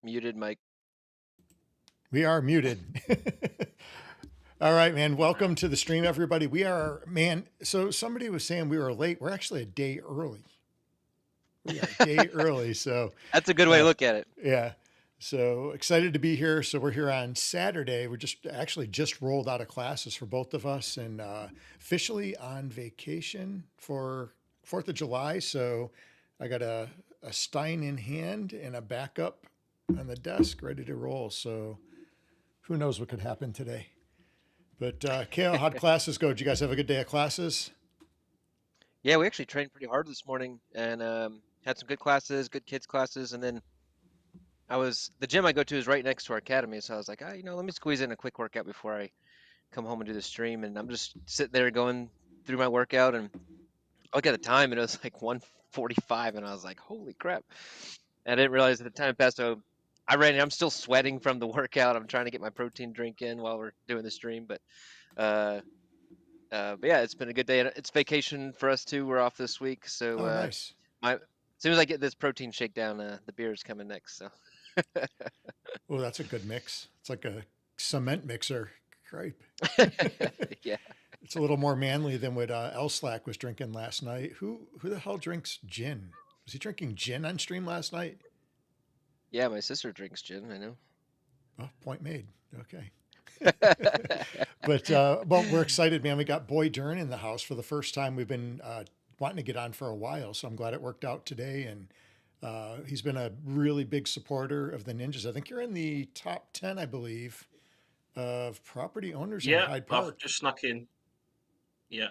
Muted mic. We are muted. All right, man. Welcome to the stream, everybody. We are, man. So somebody was saying we were late. We're actually a day early. We are a day early. So That's a good way to look at it. yeah. So excited to be here. So we're here on Saturday. We're just rolled out of classes for both of us and officially on vacation for 4th of July. So I got a Stein in hand and a backup on the desk ready to roll. So who knows what could happen today. But Kale, how'd classes go? Did you guys have a good day of classes? Yeah, we actually trained pretty hard this morning and had some good classes, good kids classes, and then the gym I go to is right next to our academy, so I was like, let me squeeze in a quick workout before I come home and do the stream. And I'm just sitting there going through my workout, and I look at the time, and it was like 1:45, and I was like, holy crap! And I didn't realize that the time passed. So I ran. I'm still sweating from the workout. I'm trying to get my protein drink in while we're doing the stream, uh, but yeah, it's been a good day. And it's vacation for us too. We're off this week, so Oh, nice. as soon as I get this protein shake down, the beer is coming next. So Oh, that's a good mix. It's like a cement mixer. Cripe. yeah, It's a little more manly than what El Slack was drinking last night. Who the hell drinks gin? Was he drinking gin on stream last night? yeah. My sister drinks gin. I know. Oh, point made. Okay. But well, we're excited, man. We got Boy Dern in the house for the first time. We've been wanting to get on for a while, so I'm glad it worked out today. And he's been a really big supporter of the Ninjas. I think you're in the top 10, I believe, of property owners in Hyde I've Park. just snuck in. Yeah.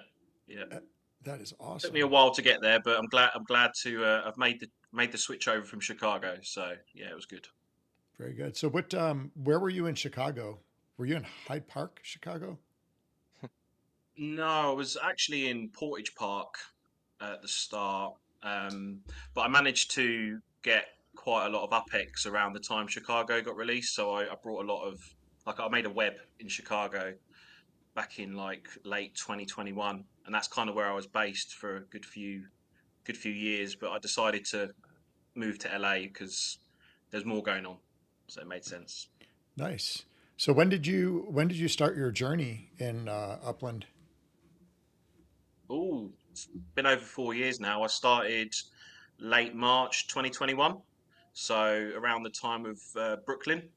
That is awesome. Took me a while to get there, but I'm glad to I've made the switch over from Chicago. So yeah, it was good. Very good. So where were you in Chicago? Were you in Hyde Park, Chicago? No, I was actually in Portage Park at the start, but I managed to get quite a lot of UpX around the time Chicago got released. So I brought a lot of I made a web in Chicago back in like late 2021, and that's kind of where I was based for a good few years. But I decided to move to LA because there's more going on, so it made sense. Nice. So when did you start your journey in Upland? Oh, it's been over 4 years now. I started late March 2021, so around the time of Brooklyn.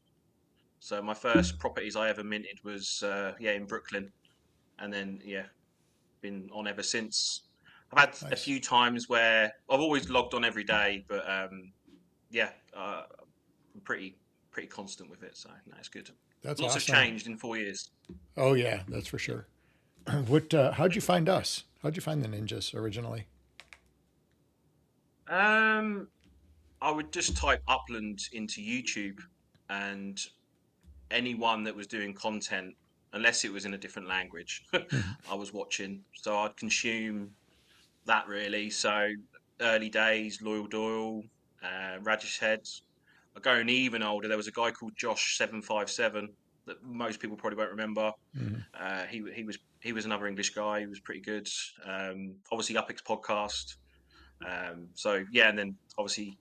So my first properties I ever minted was in Brooklyn, and then been on ever since. I've had a Nice. few times where I've always logged on every day, but I'm pretty constant with it. So no, it's good. That's Lots have awesome. changed in 4 years. Oh yeah, that's for sure. How'd you find us? How'd you find the Ninjas originally? I would just type Upland into YouTube, and anyone that was doing content, unless it was in a different language, I was watching. So I'd consume that really. So early days, Loyal Doyle, Radish Heads. Going even older, there was a guy called Josh757 that most people probably won't remember. He was another English guy. He was pretty good. Obviously, UpX podcast. And then obviously,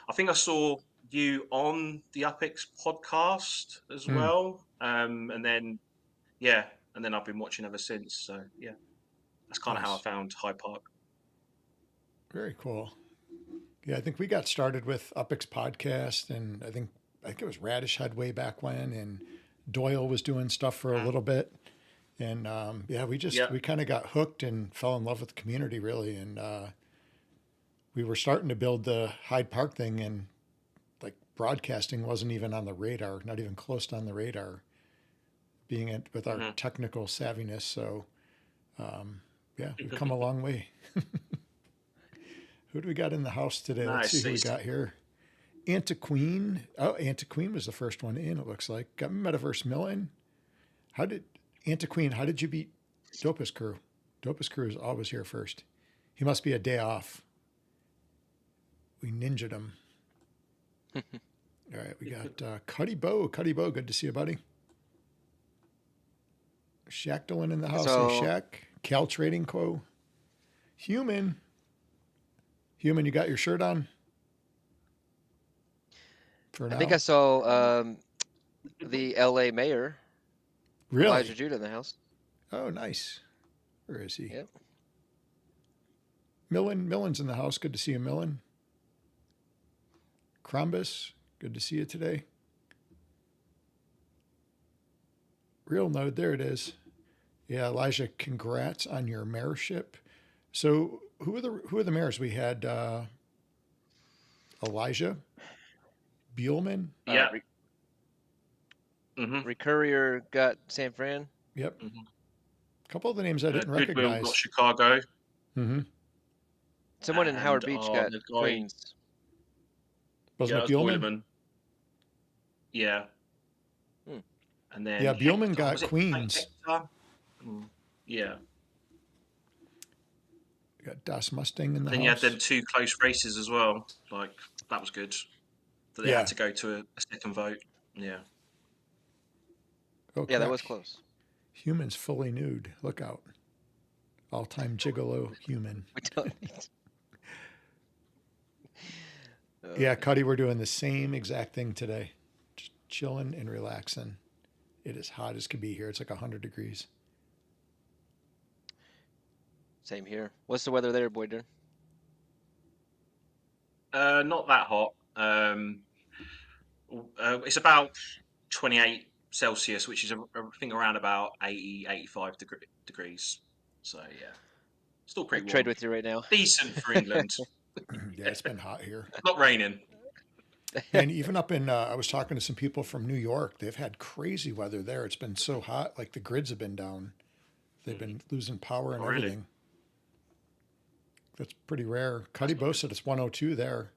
I think I saw you on the UpX podcast as well. And then I've been watching ever since. So yeah, that's kind of how I found Hyde Park. Very cool. Yeah, I think we got started with UpX podcast, and I think it was Radish Head way back when, and Doyle was doing stuff for a little bit, and we kind of got hooked and fell in love with the community really, and we were starting to build the Hyde Park thing, and like broadcasting wasn't even on the radar, not even close to on the radar, being it with our technical savviness. So we've come a long way. Who do we got in the house today? Let's see who we got here. Antiqueen. Oh, Antiqueen was the first one in, it looks like. Got Metaverse Millen. How did you beat Dopus Crew? Dopus Crew is always here first. He must be a day off. We ninja'd him. All right, we got Cuddy Bow. Cuddy Bow, good to see you, buddy. Shaq Dylan in the house. Hey, Shaq. Cal Trading Co. Human, you got your shirt on? for I think I now. saw the LA mayor, Elijah Really? Judah, in the house. Oh, nice. Where is he? Yep. Millen's in the house. Good to see you, Millen. Crombus, good to see you today. Real node, there it is. Yeah, Elijah, congrats on your mayorship. So who are the mayors? We had Elijah, Beelman. Yeah. Rick Mm-hmm. Courier got San Fran. Yep. Mm-hmm. A couple of the names I didn't Goodwill got recognize. Chicago, Mm-hmm. Someone in and Howard Beach got the guy, Queens. Wasn't yeah, it that's Beelman? Boilerman. Yeah, Hmm. and then Yeah, Beelman Hector, got was it Queens. Hector? Yeah. We got Das Mustang in the Then you had house. them two close races as well. Like that was good. That they Yeah. had to go to a second vote. Yeah. Oh, Yeah, that crap. was close. Humans fully nude. Look out. All-time gigolo human. We don't need. Yeah, Cuddy, we're doing the same exact thing today. Just chilling and relaxing. It is hot as could be here. It's like 100 degrees. Same here. What's the weather there, Boyden? Not that hot. It's about 28 Celsius, which is I think around about 80, 85 degrees. So yeah, still I'd pretty trade warm. with you right now. Decent for England. Yeah, it's been hot here. Not raining. And even up in, I was talking to some people from New York. They've had crazy weather there. It's been so hot, like the grids have been down. They've been losing power and Oh, really? everything. That's pretty rare. Cuddy Bo said it's 102 there.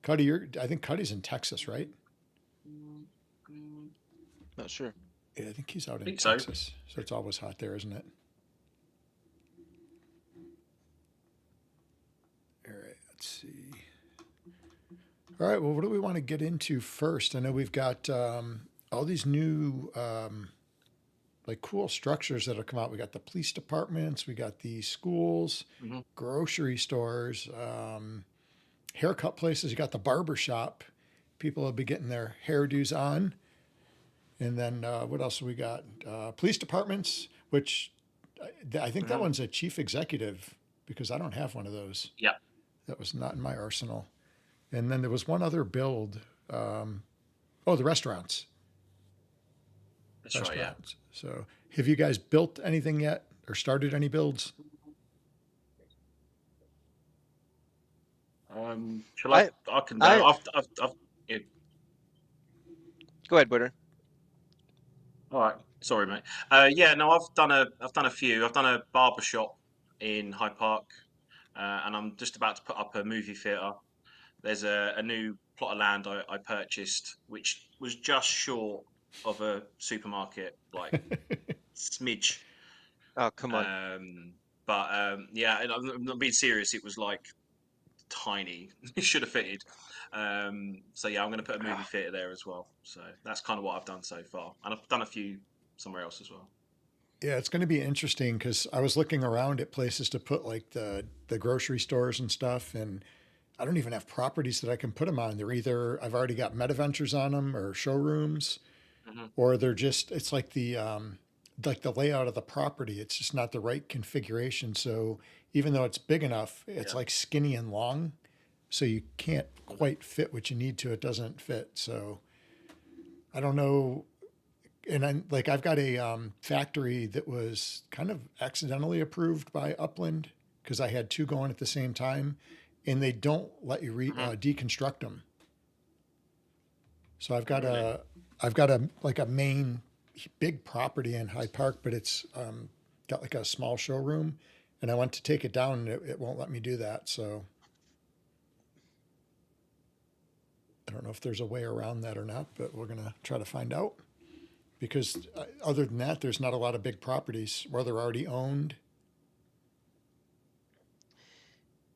Cuddy, I think Cuddy's in Texas, right? Not sure. Yeah, I think he's out in Think so. Texas. So it's always hot there, isn't it? All right, let's see. All right, well, what do we want to get into first? I know we've got all these new, like, cool structures that have come out. We got the police departments, we got the schools, Mhm. grocery stores, haircut places. You got the barber shop. People will be getting their hairdos on. And then what else we got? Police departments, which I think that one's a chief executive because I don't have one of those. Yeah. That was not in my arsenal. And then there was one other build. The restaurants. That's right. Yeah. Restaurants. So have you guys built anything yet or started any builds? Shall I? I can. I've yeah. Go ahead, Boyden. All right. Sorry, mate. Yeah. No, I've done a few. I've done a barber shop in Hyde Park, and I'm just about to put up a movie theatre. There's a new plot of land I purchased, which was just short of a supermarket, like smidge. Oh, come on. Yeah, and I'm not being serious. It was like tiny. It should have fitted. So yeah, I'm going to put a movie theatre there as well. So that's kind of what I've done so far, and I've done a few somewhere else as well. Yeah, it's going to be interesting because I was looking around at places to put like the grocery stores and stuff, and I don't even have properties that I can put them on. They're either I've already got MetaVentures on them or showrooms, or they're just it's like the layout of the property. It's just not the right configuration. So even though it's big enough, it's like skinny and long, so you can't quite fit what you need to. It doesn't fit. So I don't know. And I've got a factory that was kind of accidentally approved by Upland because I had two going at the same time, and they don't let you deconstruct them. So I've got a main big property in Hyde Park, but it's got like a small showroom, and I went to take it down, and it won't let me do that. So I don't know if there's a way around that or not, but we're gonna try to find out. Because other than that, there's not a lot of big properties where they're already owned.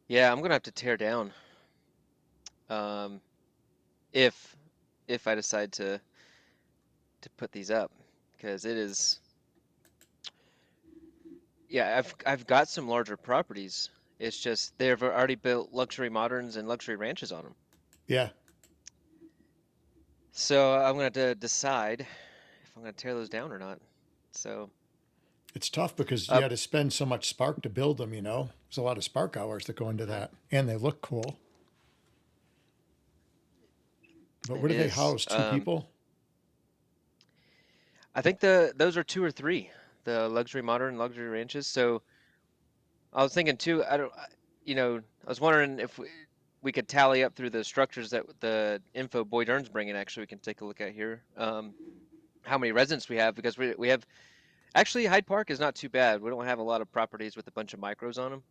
Yeah, I'm gonna have to tear down. If I decide to put these up, because it is. Yeah, I've got some larger properties. It's just they've already built luxury moderns and luxury ranches on them. Yeah. So I'm gonna have to decide if I'm gonna tear those down or not. So It's tough because you uh, had to spend so much spark to build them, you know? There's a lot of spark hours that go into Mhm. that. And they look cool. But it what do they is. house? Two people? I think those are two or three, the luxury modern luxury ranches. So I was thinking too. I was wondering if we could tally up through the structures that the info Boyd Earn's bringing. Actually, we can take a look at here. How many residents we have, because we have actually Hyde Park is not too bad. We don't have a lot of properties with a bunch of micros on them.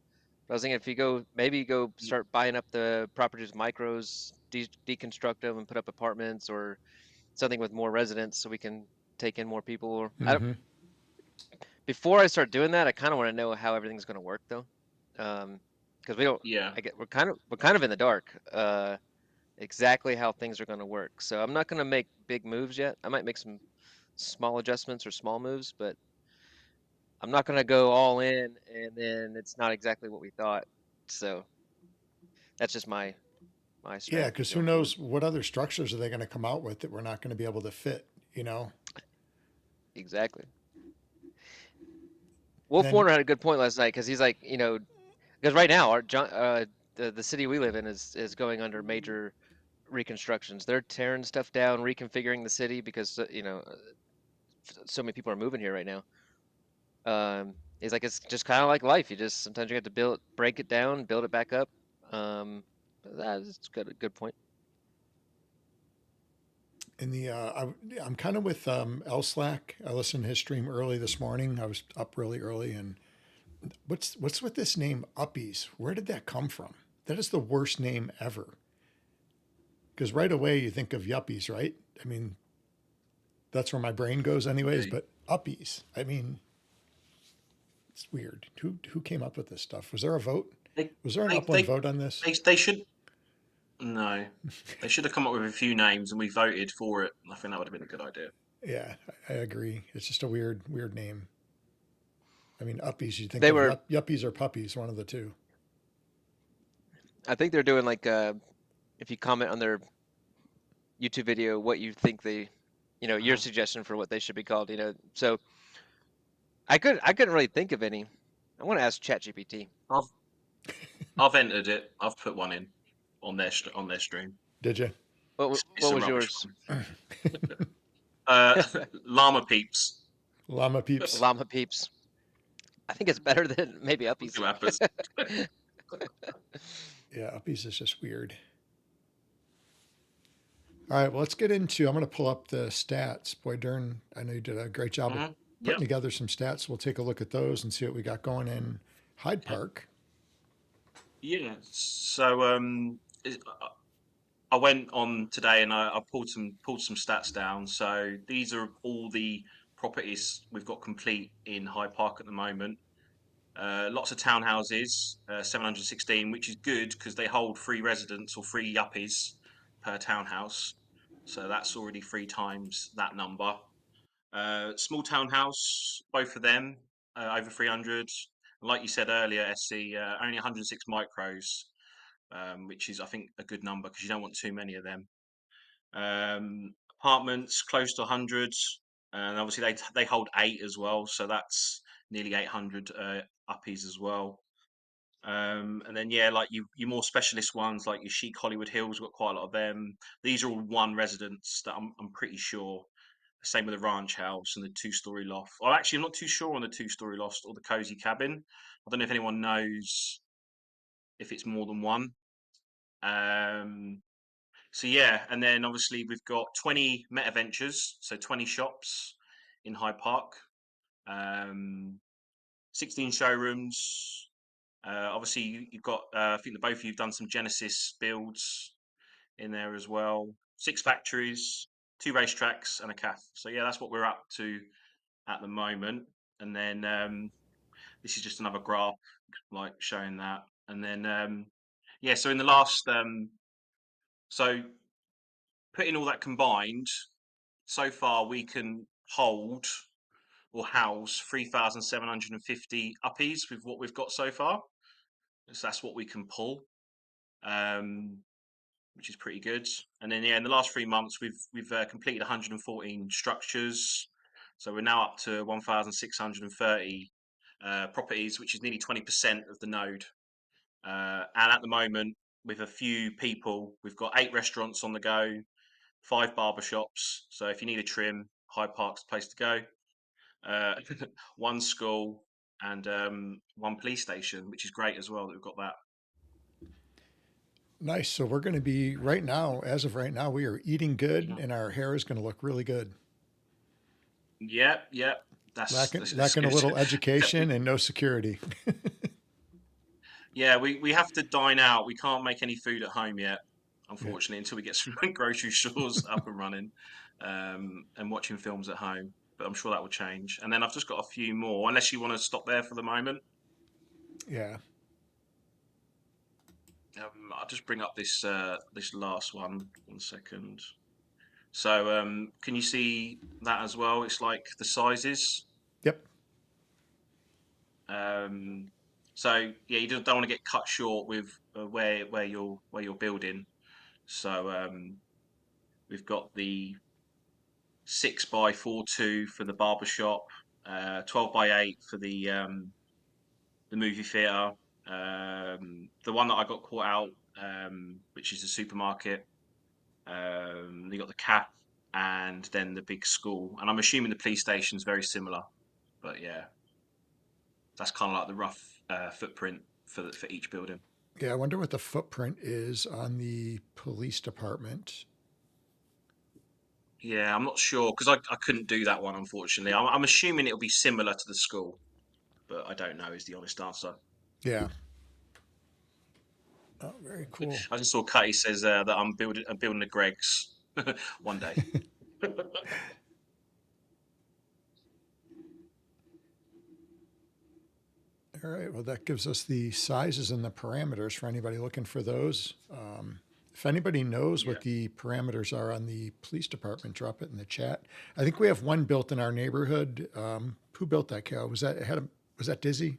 But I was thinking if you maybe go start buying up the properties with micros, deconstruct them and put up apartments or something with more residents so we can take in more people. Or I don't, Mm-hmm. before I start doing that, I kind of want to know how everything's going to work though, because we don't. Yeah. We're kind of in the dark. Exactly how things are going to work. So I'm not going to make big moves yet. I might make some small adjustments or small moves, but I'm not going to go all in and then it's not exactly what we thought. So that's just my Yeah, strategy because who going forward. knows what other structures are they going to come out with that we're not going to be able to fit, you know? Exactly. Wolf Then, Warner had a good point last night because he's like, because right now the city we live in is going under major reconstructions. They're tearing stuff down, reconfiguring the city because so many people are moving here right now. He's like, it's just kind of like life. You just sometimes you have to break it down, build it back up. That's good, a good point. in the, I'm kind of with Slack. I listened to his stream early this morning. I was up really early. And what's with this name, Uppies? Where did that come from? That is the worst name ever. Because right away you think of yuppies, right? I mean, that's where my brain goes, anyways. Okay. But Uppies, I mean, it's weird. Who came up with this stuff? Was there a vote? They Was there an they Upland they vote on this? they should no. They should have come up with a few names and we voted for it. I think that would have been a good idea. Yeah, I agree. It's just a weird name. I mean, Uppies, you think They of were, yuppies or puppies, one of the two. I think they're doing like if you comment on their YouTube video, what you think your Uh-huh. suggestion for what they should be called. So I couldn't really think of any. I want to ask ChatGPT. I've I've entered it. I've put one in on their stream. Did you? It's What a was rubbish yours? one. Llama peeps. Llama peeps. Llama peeps. I think it's better than maybe See uppies. what happens. Yeah, Uppies is just weird. All right, well, let's get into. I'm going to pull up the stats. Boy, Dern, I know you did a great job of putting Yep. together some stats. We'll take a look at those and see what we got going in Hyde Park. Yeah. So I went on today and I pulled some stats down. So these are all the properties we've got complete in Hyde Park at the moment. Lots of townhouses, 716, which is good because they hold 3 residents or 3 yuppies per townhouse. So that's already 3 times that number. Small townhouse, both of them, over 300. Like you said earlier, SC, only 106 micros, which is, I think, a good number because you don't want too many of them. Apartments, close to 100. And obviously, they hold 8 as well. So that's nearly 800 uppies as well. And then yeah, like you more specialist ones like your chic Hollywood Hills, we've got quite a lot of them. These are all one residents that I'm pretty sure. Same with the ranch house and the 2-story loft. Well, actually, I'm not too sure on the 2-story loft or the cozy cabin. I don't know if anyone knows if it's more than one. Um, so yeah, and then obviously we've got 20 Meta Ventures, so 20 shops in Hyde Park, um, 16 showrooms. Obviously, you've got, I think the both of you've done some Genesis builds in there as well. 6 factories, 2 racetracks, and a cafe. So yeah, that's what we're up to at the moment. And then this is just another graph like showing that. And then yeah, so in the last so putting all that combined, so far we can hold or house 3,750 uppies with what we've got so far. So that's what we can pull. Um, which is pretty good. And then in the last 3 months, we've completed 114 structures, so we're now up to 1,630 properties, which is nearly 20% of the node. And at the moment, with a few people, we've got 8 restaurants on the go, 5 barbershops. So if you need a trim, Hyde Park's the place to go. 1 school and 1 police station, which is great as well that we've got that. Nice. So we're going to be right now, as of right now, we are eating good, Yeah. and our hair is going to look really good. Yep. That's Lacking a good. little education and no security. Yeah, we have to dine out. We can't make any food at home yet, unfortunately, until we get some grocery stores up and running, and watching films at home. But I'm sure that will change. And then I've just got a few more, unless you want to stop there for the moment. Yeah. I'll just bring up this this last one. 1 second. So can you see that as well? It's like the sizes. Yep. So yeah, you don't want to get cut short with where you're building. So we've got the 6x42 for the barber shop, 12x8 for the movie theater. The one that I got caught out, which is the supermarket. You got the cap and then the big school, and I'm assuming the police station is very similar. But yeah, that's kind of like the rough footprint for each building. Yeah. I wonder what the footprint is on the police department. Yeah, I'm not sure because I couldn't do that one, unfortunately. I'm assuming it'll be similar to the school, but I don't know is the honest answer. Yeah. Oh, very cool. I just saw Cutty says that I'm building the Gregs one day. All right. Well, that gives us the sizes and the parameters for anybody looking for those. If anybody knows what the parameters are on the police department, drop it in the chat. I think we have one built in our neighborhood. Who built that, Cal? Was that Dizzy?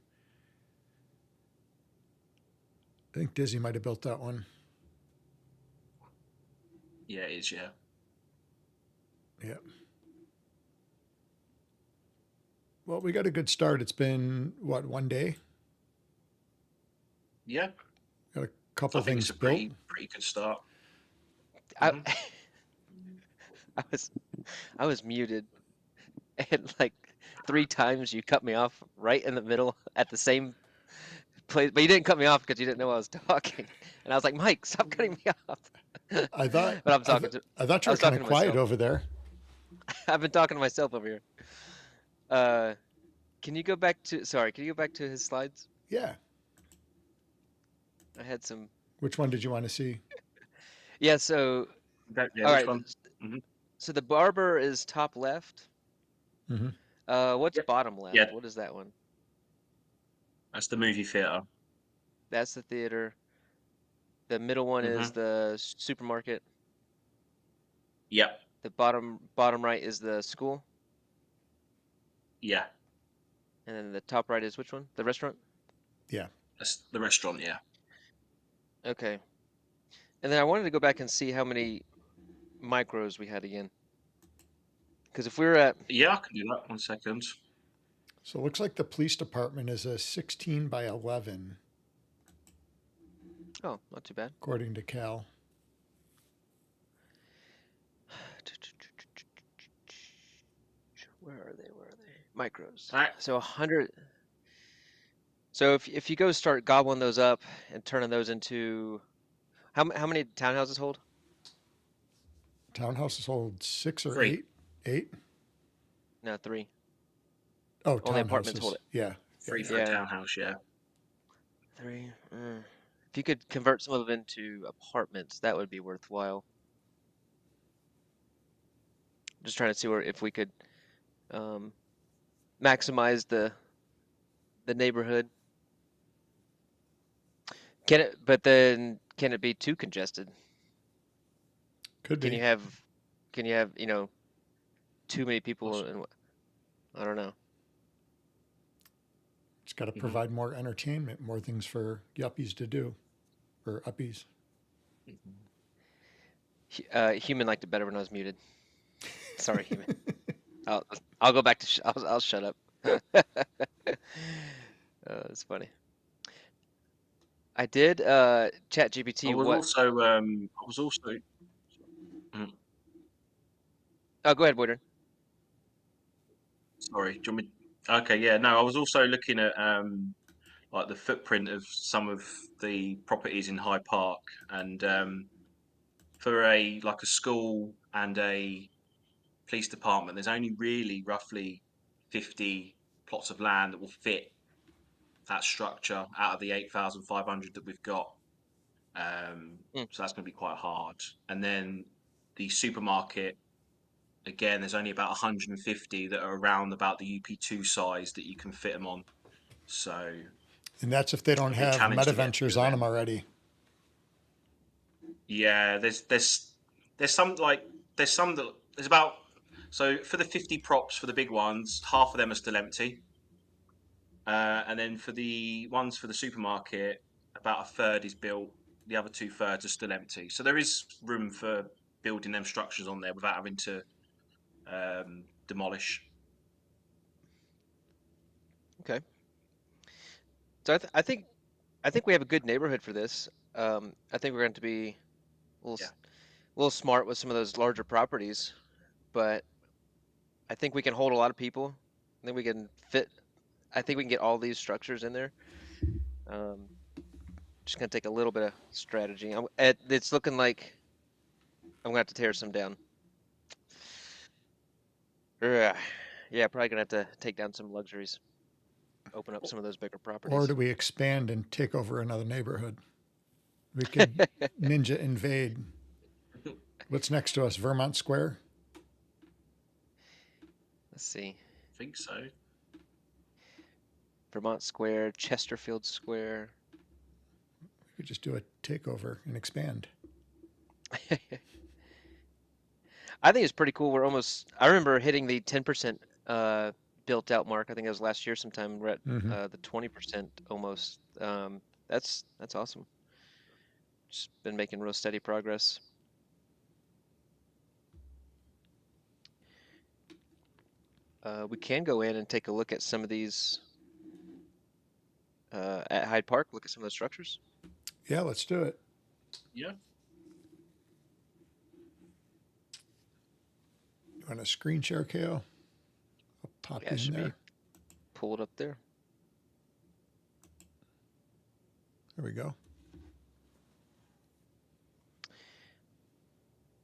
I think Dizzy might have built that one. Yeah, it is. Yeah. Yeah. Well, we got a good start. It's been what, 1 day? Yeah. Got a couple I think things it's a built. pretty good start. I, Mhm. I was muted, and like 3 times you cut me off right in the middle at the same place, but you didn't cut me off because you didn't know I was talking, and I was like, Mike, stop cutting me off. I thought But I thought I you were was kind talking of to quiet myself. over there. I've been talking to myself over here. Uh, can you go back to, sorry, can you go back to his slides? Yeah. I had some, Which one did you want to see? yeah, so, Yeah, all which right, one? Hmm. so the barber is top left. Mm-hmm. What's Yep. bottom left? Yeah, What is that one? that's the movie theater. That's the theater. The middle one is Hmm. the supermarket. Yep. The bottom right is the school. Yeah, And then the top right is which one? The restaurant? Yeah. that's the restaurant. Yeah. Okay. And then I wanted to go back and see how many micros we had again. Because if we were at, Yeah, I can do that. 1 second. So it looks like the police department is a 16 by 11, oh, not too bad. according to Cal. Where are they? Where are they? Micros. All right. So 100. So if you go start gobbling those up and turning those into, how many townhouses hold? Townhouses hold 6 or 3. 8? 8? No, 3. Oh, Only apartments hold townhouses. it. Yeah. 3 Yeah. for a Yeah, townhouse. Yeah. 3. If you could convert some of them into apartments, that would be worthwhile. Just trying to see if we could maximize the neighborhood. But then can it be too congested? Could Can be. you have too many people and I don't know. It's got to Hmm. provide more entertainment, more things for yuppies to do, or uppies. Human liked it better when I was muted. Sorry, human. I'll go back to I'll shut up. It's funny. I did chat GPT what. I was also. Mm, Oh, go ahead, Boyder. Sorry, do you want me? Okay, yeah, no, I was also looking at like the footprint of some of the properties in Hyde Park, and for a school and a police department, there's only really roughly 50 plots of land that will fit that structure out of the 8,500 that we've got. Mm. So that's going to be quite hard. And then the supermarket, again, there's only about 150 that are around about the UP2 size that you can fit them on. So And that's if they it's don't going to be a have challenge to get a few MetaVentures of on them. them already. Yeah, there's some like there's some that there's about so for the 50 props for the big ones, half of them are still empty. And then for the ones for the supermarket, about a third is built. The other two thirds are still empty. So there is room for building them structures on there without having to demolish. Okay. So I think we have a good neighborhood for this. I think we're going to be a little, Yeah. a little smart with some of those larger properties, but I think we can hold a lot of people. I think we can fit. I think we can get all these structures in there. Um, just gonna take a little bit of strategy. It's looking like I'm gonna have to tear some down. Ugh. Yeah, probably gonna have to take down some luxuries, open up some of those bigger Or properties. do we expand and take over another neighborhood? We could ninja invade. What's next to us? Vermont Square? Let's see. I think so. Vermont Square, Chesterfield Square. We could just do a takeover and expand. I think it's pretty cool. I remember hitting the 10% built out mark. I think it was last year sometime. We're at Mm-hmm. the 20% almost. That's awesome. Just been making real steady progress. We can go in and take a look at some of these at Hyde Park, look at some of those structures. Yeah, let's do it. Yeah. You want a screen share, KO? I'll pop Yeah, you it in should be. there. Pull it up there. There we go.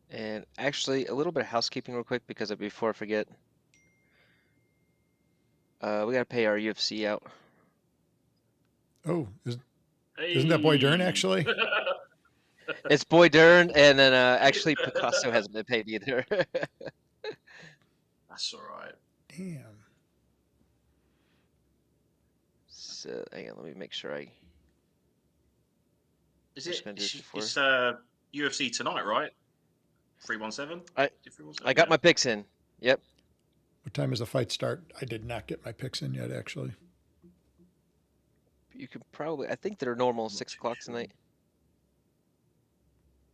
And actually, a little bit of housekeeping real quick because before I forget, we gotta pay our UFC out. Oh, isn't that Boy Dern Hey. actually? It's Boy Dern, and then actually Picasso hasn't been paid either. That's all right. Damn. So hang on, let me make sure I. Is We're just it? gonna do this before. It's UFC tonight, right? 317. I got my picks in. Yep. What time does the fight start? I did not get my picks in yet, actually. You could probably. I think they're normal Not 6 o'clock sure. tonight.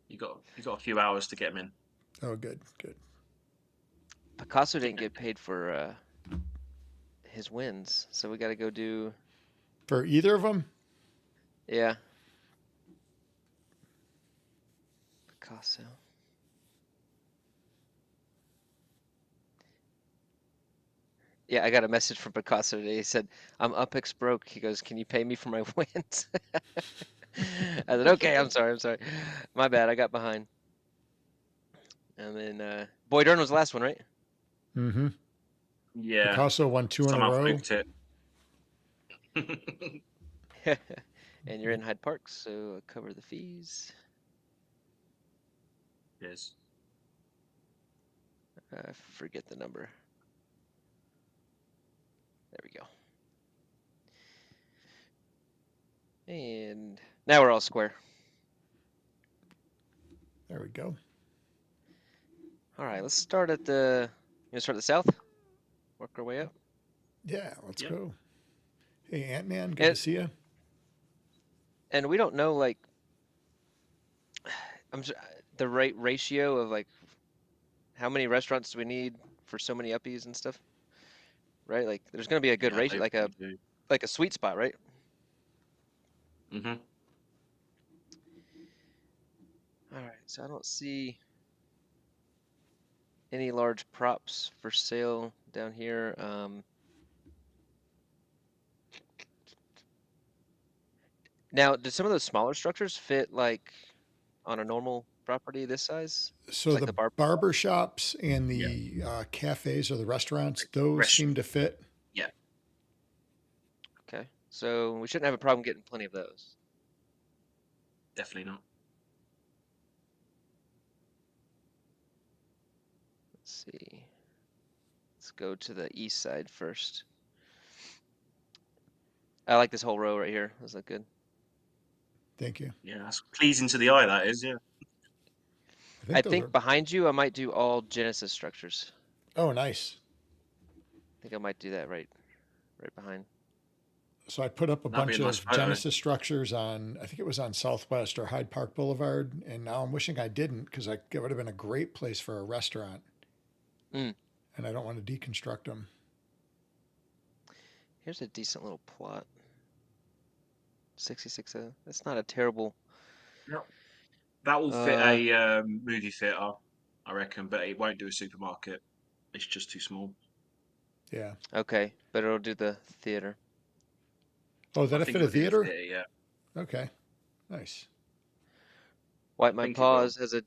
You got a few hours to get them in. Oh, good, good. Picasso didn't get paid for his wins, so we got to go do. For either of them? Yeah. Picasso. Yeah, I got a message from Picasso today. He said, "I'm UpX broke." He goes, "Can you pay me for my wins?" I said, "Okay, I'm sorry, my bad, I got behind." And then Boy Dern was the last one, right? Mm-hmm. Yeah. Picasso won 2 in a Somehow row. fluked it. And you're in Hyde Park, so cover the fees. Yes. I forget the number. There we go. And now we're all square. There we go. All right, let's start at the. You want to start at the south? Work our way up. Yeah, let's Yep. go. Hey, Ant-Man, good to see you. And we don't know, like, the ratio of like how many restaurants do we need for so many uppies and stuff, right? Like there's going to be a good Yeah, ratio, they probably do. like a sweet spot, right? Mm-hmm. All right, so I don't see any large props for sale down here. Now, do some of those smaller structures fit like on a normal property this size? It's So like the the barber shop? barber shops and Yeah. the cafes or the restaurants, those Rest. seem to fit. Yeah, Okay, so we shouldn't have a problem getting plenty of those. definitely not. Let's see. Let's go to the east side first. I like this whole row right here. Does that good? Thank you. Yeah, that's pleasing to the eye. That is. Yeah. I I think those think are. behind you, I might do all Genesis structures. Oh, nice. I think I might do that right behind. So I put up a That'd be bunch a nice of photo. Genesis structures on, I think it was on Southwest or Hyde Park Boulevard, and now I'm wishing I didn't because it would have been a great place for a restaurant, Mm. and I don't want to deconstruct them. Here's a decent little plot. 66. That's not a terrible. Yep. That will fit Uh, a movie theater, I reckon, but it won't do a supermarket. It's just too small. Yeah. okay, but it'll do the theater. Oh, I that'll think fit a it'll do the theater? theater. Yeah, Okay. Nice. Wipe I My think it will. Paws has a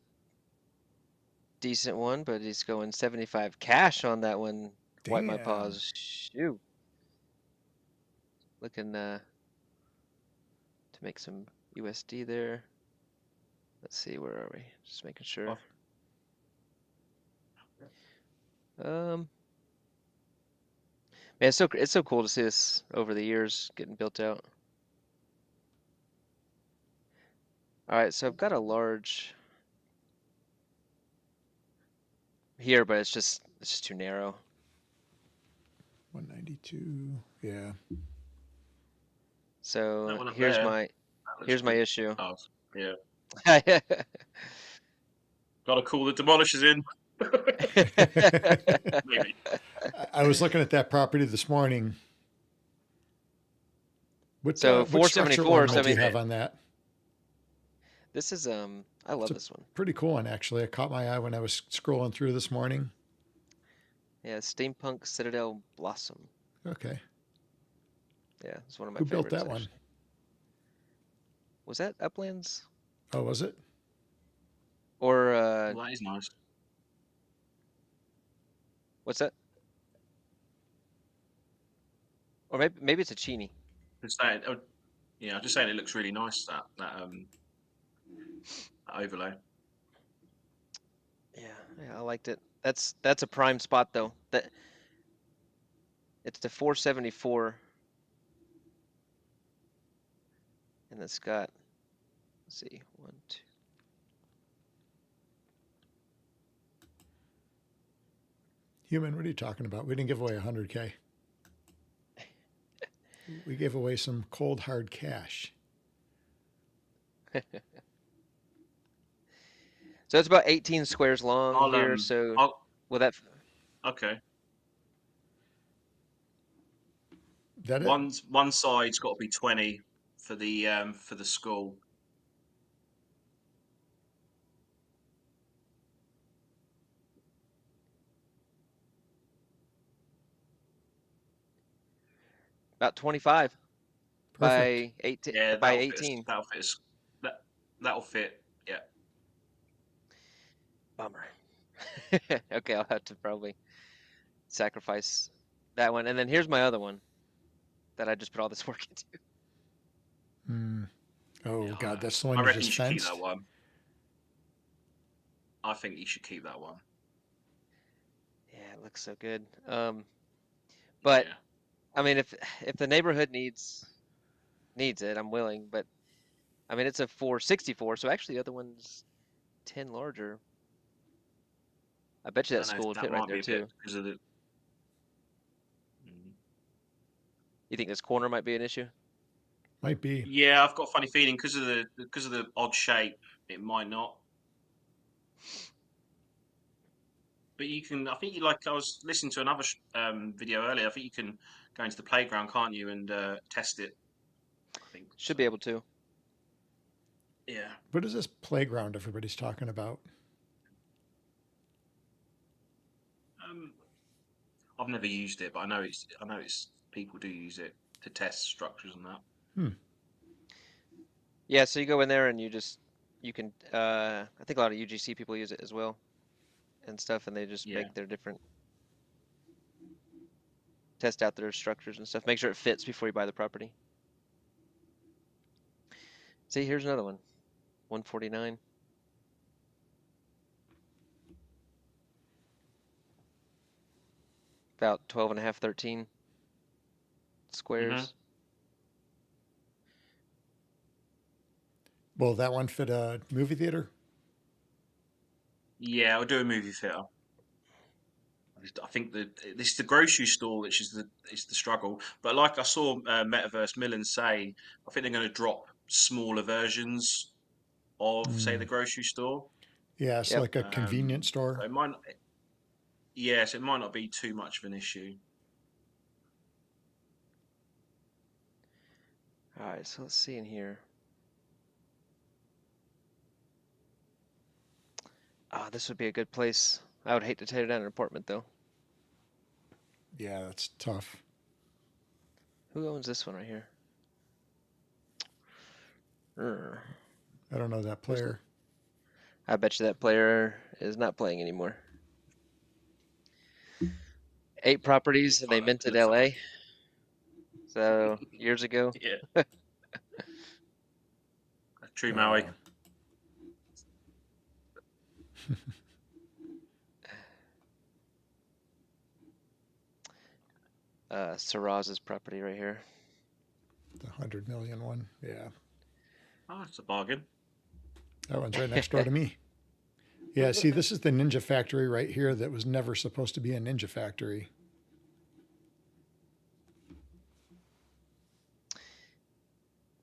decent one, but he's going 75 cash on that one. Wipe My Damn. Paws. Shoot. Looking to make some USD there. Let's see, where are we? Just making sure. Man, it's so cool to see this over the years getting built out. All right, so I've got a large here, but it's just too narrow. 192. Yeah. That So one up here's there. my That looks good. issue. Oh, yeah. I Got to call the demolishers in. Maybe. I was looking at that property this morning. So What structural 474. So I ornament do you mean, have on that? this is I It's love a this one. pretty cool one, actually. It caught my eye when I was scrolling through this morning. Yeah, Steampunk Citadel Blossom. Okay. Yeah, it's one of my Who built favorites that one? actually. Was that Uplands Oh, was it? or Well, that is nice. what's that? Or maybe it's a Chini. Just saying, yeah, I'm just saying it looks really nice. That overlay. Yeah, I liked it. That's a prime spot though. It's the 474, and it's got, let's see, 1, 2. Human, what are you talking about? We didn't give away 100K. We gave away some cold, hard cash. So it's about 18 squares long I'll here. So I'll will that? okay. That it? One side's got to be 20 for the school. About 25 Perfect. by 18 Yeah, by 18. That'll fit. That'll fit. Yeah. Bummer. Okay, I'll have to probably sacrifice that one. And then here's my other one that I just put all this work into. Oh, Yeah, God, that's the one I you reckon just you should keep fenced? that one. I think you should keep that one. Yeah, it looks so good. But Yeah. I mean, if the neighborhood needs it, I'm willing. But I mean, it's a 464, so actually the other one's 10 larger. I bet you I that don't know school if would that fit right might there be a bit too. because of the. Mm. You think this corner might be an issue? Might be. Yeah, I've got a funny feeling because of the odd shape, it might not. But you can, I think you like, I was listening to another video earlier. I think you can go into the playground, can't you, and test it. I think Should so. be able to. Yeah. What is this playground everybody's talking about? I've never used it, but I know it's people do use it to test structures and that. Yeah, so you go in there and you can I think a lot of UGC people use it as well and stuff, and they just Yeah. make their different test out their structures and stuff. Make sure it fits before you buy the property. See, here's another one. 149. About 12 and a half, 13 squares. Will that one fit a movie theater? Yeah, I'll do a movie theater. I think this is the grocery store, which is the struggle. But like I saw Metaverse Millen say, I think they're going to drop smaller versions of, say, the grocery store. Yeah, it's Yep. like a convenience store. So it might, yes, it might not be too much of an issue. All right, so let's see in here. Ah, this would be a good place. I would hate to tear down an apartment though. Yeah, that's tough. Who owns this one right here? I don't know that player. I bet you that player is not playing anymore. 8 properties and they minted LA. So years ago. Yeah. True, Maui. Saraz's property right here. The 100 million one. Yeah. Oh, it's a bargain. That one's right next door to me. Yeah, see, this is the Ninja Factory right here that was never supposed to be a Ninja Factory.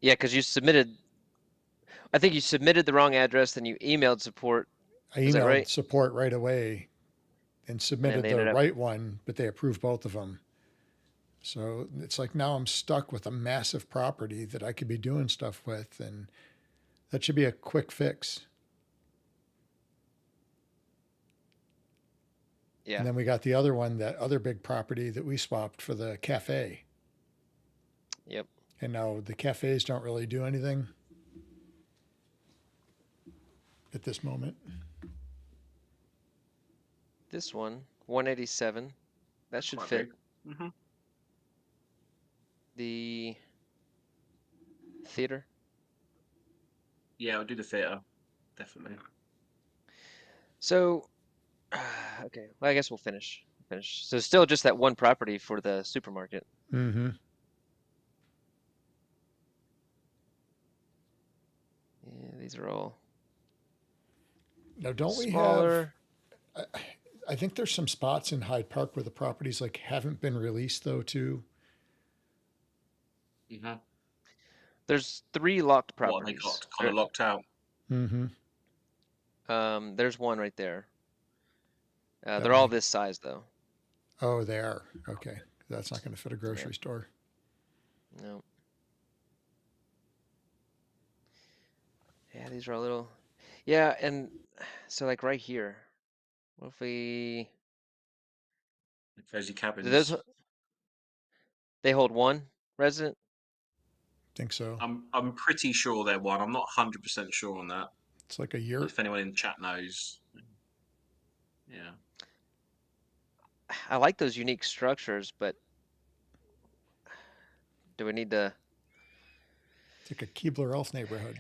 Yeah, because I think you submitted the wrong address, then you emailed support. I Is that emailed right? support right away and submitted they the ended up- right one, but they approved both of them. So it's like now I'm stuck with a massive property that I could be doing stuff with, and that should be a quick fix. Yeah. And then we got the other one, that other big property that we swapped for the cafe. Yep. And now the cafes don't really do anything at this moment. This one, 187. That should Quite fit. big. Mm-hmm. The theater. Yeah, I'll do the theater. Definitely. So, okay. Well, I guess we'll finish. So still just that one property for the supermarket. Mm-hmm. Yeah, these are all Now, don't we smaller. have? I think there's some spots in Hyde Park where the properties like haven't been released though too. Mm-hmm. There's 3 locked What they properties. got kind of locked out. Mm-hmm. There's one right there. That They're all might- this size though. Oh, they are. Okay. That's not going to fit a grocery store. No. Yeah, these are a little. Yeah, and so like right here, what if we? Cozy Do cabins. those? They hold 1 resident. Think so. I'm pretty sure they're one. I'm not 100% sure on that. It's like a yurt. If anyone in the chat knows. Yeah. I like those unique structures, but do we need to? It's like a Keebler Elf neighborhood.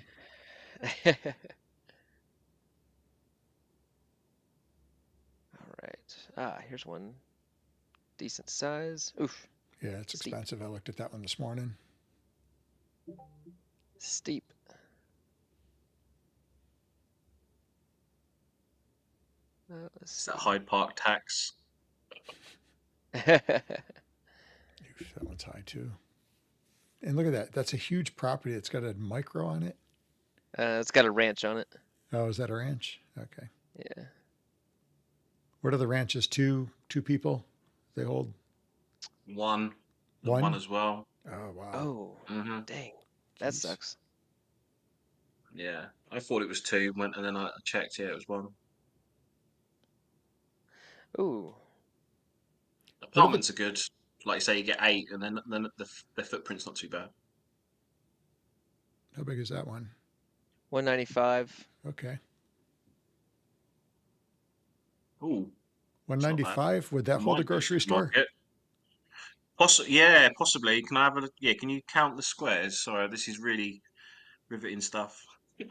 All right. Here's one decent size. Oof, Yeah, it's Steep. expensive. I looked at that one this morning. steep. Let's It's see. that Hyde Park tax. Oof, that one's high too. And look at that. That's a huge property. It's got a micro on it. It's got a ranch on it. Oh, is that a ranch? Okay. Yeah. What are the ranches? Two people they hold? One One? as well. Oh, wow. Oh, dang. That Jeez. sucks. Yeah, I thought it was two, and then I checked. Yeah, it was one. Ooh. What are the, Apartments are good. Like you say, you get 8, and then the footprint's not too bad. how big is that one? 195. Okay. Ooh, it's not bad. 195? Would that hold a Might be a grocery store? supermarket. Yeah, possibly. Can I have a? Yeah, can you count the squares? Sorry, this is really riveting stuff. So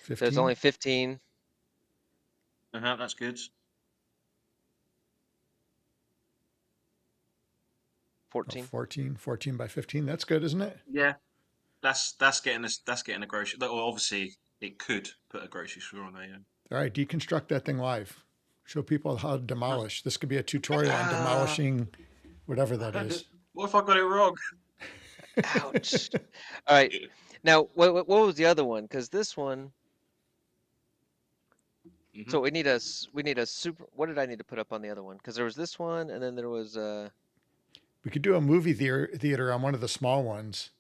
it's 15? only 15, That's good. Oh, 14. 14. 14 by 15. That's good, isn't it? Yeah, that's getting a grocery. Well, obviously, it could put a grocery store on there. Yeah. All right, deconstruct that thing live. Show people how to demolish. This could be a tutorial on Ah, demolishing whatever that is. What if I got it wrong? ouch. All right. Now, what was the other one? Because this one, Hmm. so we need a super. What did I need to put up on the other one? Because there was this one, and then there was We could do a movie theater on one of the small ones.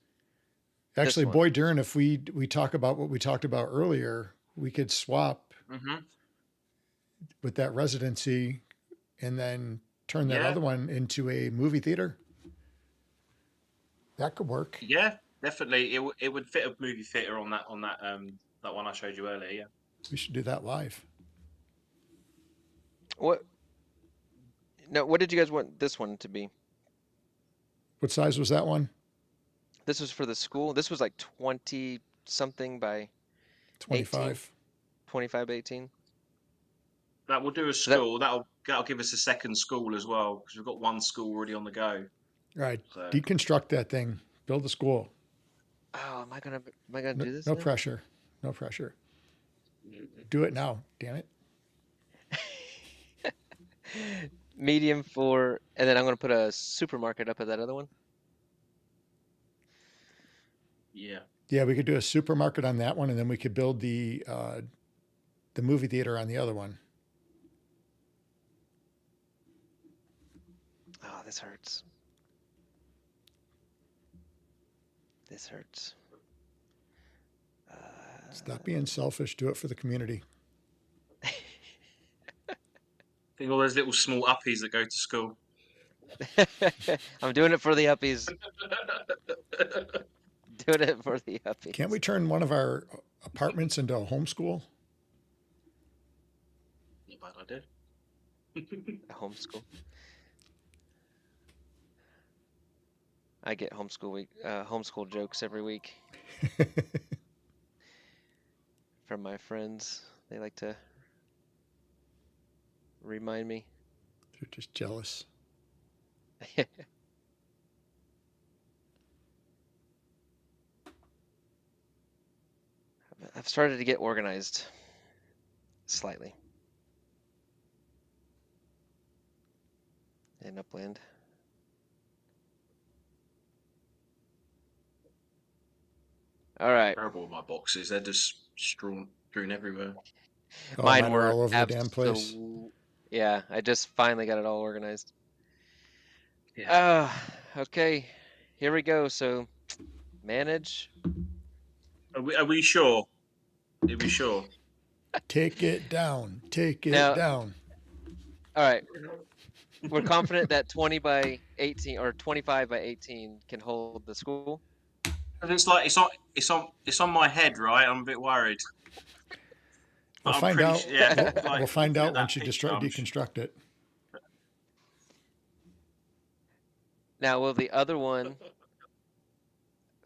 this Actually, one. Boy Dern, if we talk about what we talked about earlier, we could swap Hmm. with that residency and then turn that Yeah, other one into a movie theater. That could work. yeah, definitely. It would fit a movie theater on that one I showed you earlier. Yeah. We should do that live. What? No, what did you guys want this one to be? What size was that one? This was for the school. This was like 20 something by 18, 25. 25 by 18. That will do a So that, school. That'll give us a second school as well because we've got one school already on the go. All right, So deconstruct that thing. Build a school. oh, am I gonna No, do this no now? pressure. No pressure. Do it now. Damn it. Medium for, and then I'm gonna put a supermarket up at that other one. yeah, Yeah, we could do a supermarket on that one, and then we could build the movie theater on the other one. Oh, this hurts. This hurts. Stop being selfish. Do it for the community. think all those little small uppies that go to school. I'm doing it for the uppies. Doing it for the Can't we uppies. turn one of our apartments into a homeschool? Not bad idea. A homeschool. I get homeschool jokes every week from my friends. They like to remind me. They're just jealous. I've started to get organized slightly in Upland. All right. Terrible with my boxes. They're just strewn everywhere. Oh, Mine mine are were all over the damn place. absolute. Yeah, I just finally got it all organized. Yeah. Okay. Here we go. So manage. Are we sure? Are we sure? Take it down. Take it Now, down. all right. We're confident that 20 by 18 or 25 by 18 can hold the school. And it's like it's on my head, right? I'm a bit worried. But We'll I'm find pretty out. sure. Yeah, We'll like find looking at out that once you picture, deconstruct it. Now, will the other one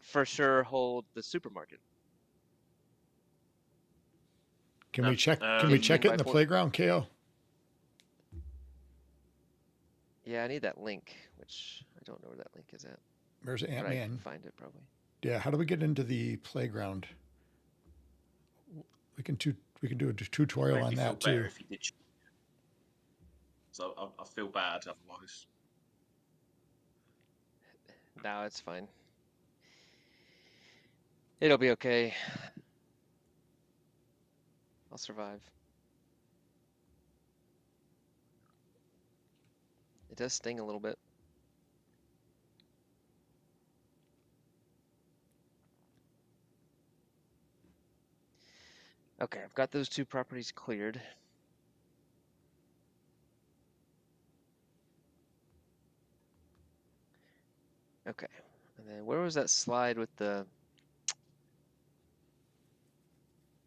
for sure hold the supermarket? Can we check? Can we 18 check it by in the 4. playground, KO? Yeah, I need that link, which I don't know where that link is at, There's but I can Ant-Man. find it probably. Yeah. How do we get into the playground? We can do a tutorial make on me feel that better too. if you did. So I feel bad otherwise. No, it's fine. It'll be okay. I'll survive. It does sting a little bit. Okay, I've got those 2 properties cleared. Okay, and then where was that slide with the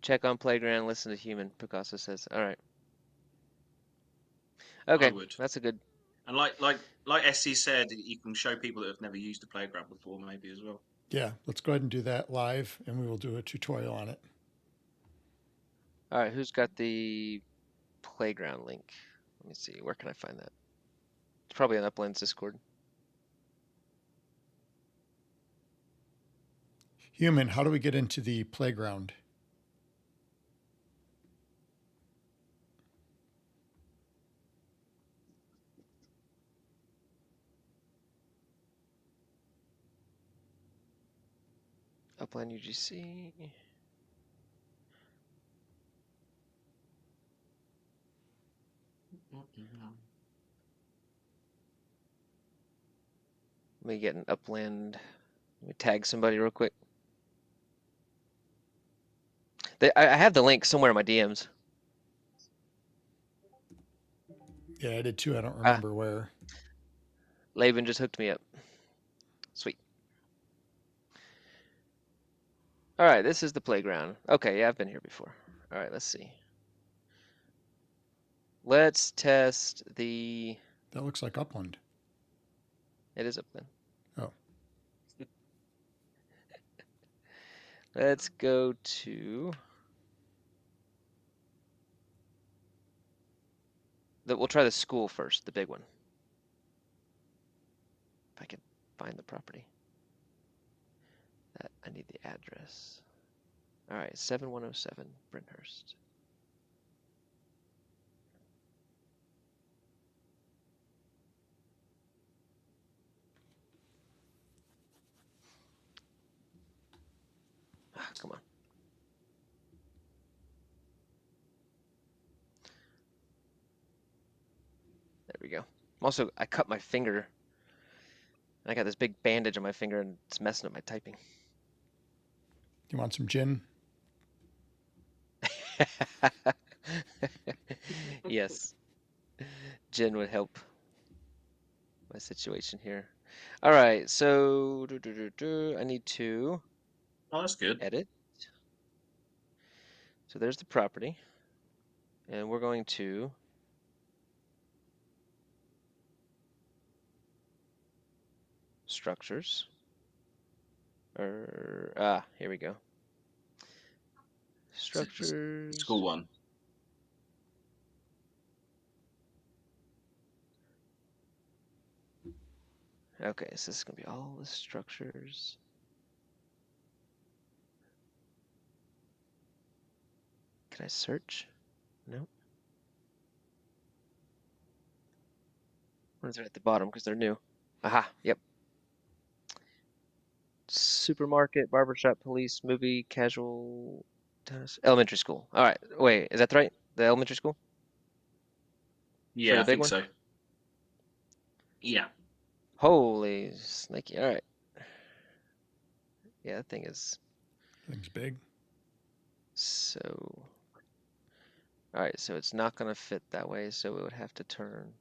check on playground, listen to human, Picasso says. All right. I Okay, would. that's a good. And like SC said, you can show people that have never used a playground before, maybe as well. Yeah, let's go ahead and do that live, and we will do a tutorial on it. All right, who's got the playground link? Let me see. Where can I find that? It's probably on Upland's Discord. Human, how do we get into the playground? Upland UGC. Let me get an Upland. Let me tag somebody real quick. I have the link somewhere in my DMs. Yeah, I did too. I don't remember where. Laban just hooked me up. Sweet. All right, this is the playground. Okay, yeah, I've been here before. All right, let's see. Let's test the. That looks like Upland. It is Upland. Oh. Let's go to. We'll try the school first, the big one. If I can find the property. I need the address. All right, 7107 Brenhurst. Ah, come on. There we go. I cut my finger. I got this big bandage on my finger and it's messing up my typing. You want some gin? Yes. Gin would help my situation here. All right, so I need to Oh, that's good. edit. So there's the property. And we're going to structures. Here we go. Structures. School one. Okay, so this is gonna be all the structures. Can I search? No. Ones are at the bottom because they're new. Aha, yep. Supermarket, barbershop, police, movie, casual, tennis, elementary school. All right, wait, is that right? The elementary school? Yeah, I big think one? so. Yeah. Holy snaky. All right. Yeah, that thing is Thing's big. so. All right, so it's not going to fit that way, so it would have to turn.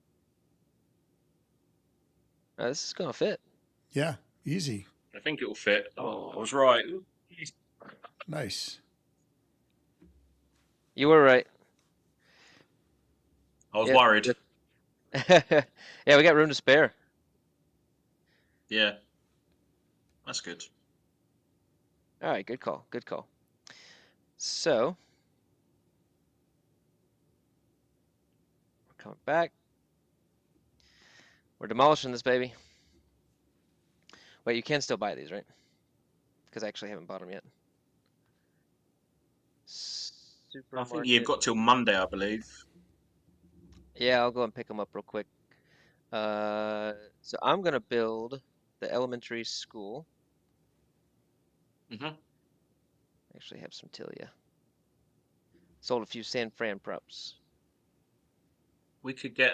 This is going to fit. Yeah, easy. I think it'll fit. Oh, I was right. Nice. You were right. I was worried. Yeah, we got room to spare. Yeah. That's good. All right, good call. Good call. So, we're coming back. We're demolishing this baby. Wait, you can still buy these, right? Because I actually haven't bought them yet. I think you've got till Monday, I believe. Yeah, I'll go and pick them up real quick. So I'm gonna build the elementary school. Mm-hmm. Actually have some Tilia. Sold a few San Fran props. We could get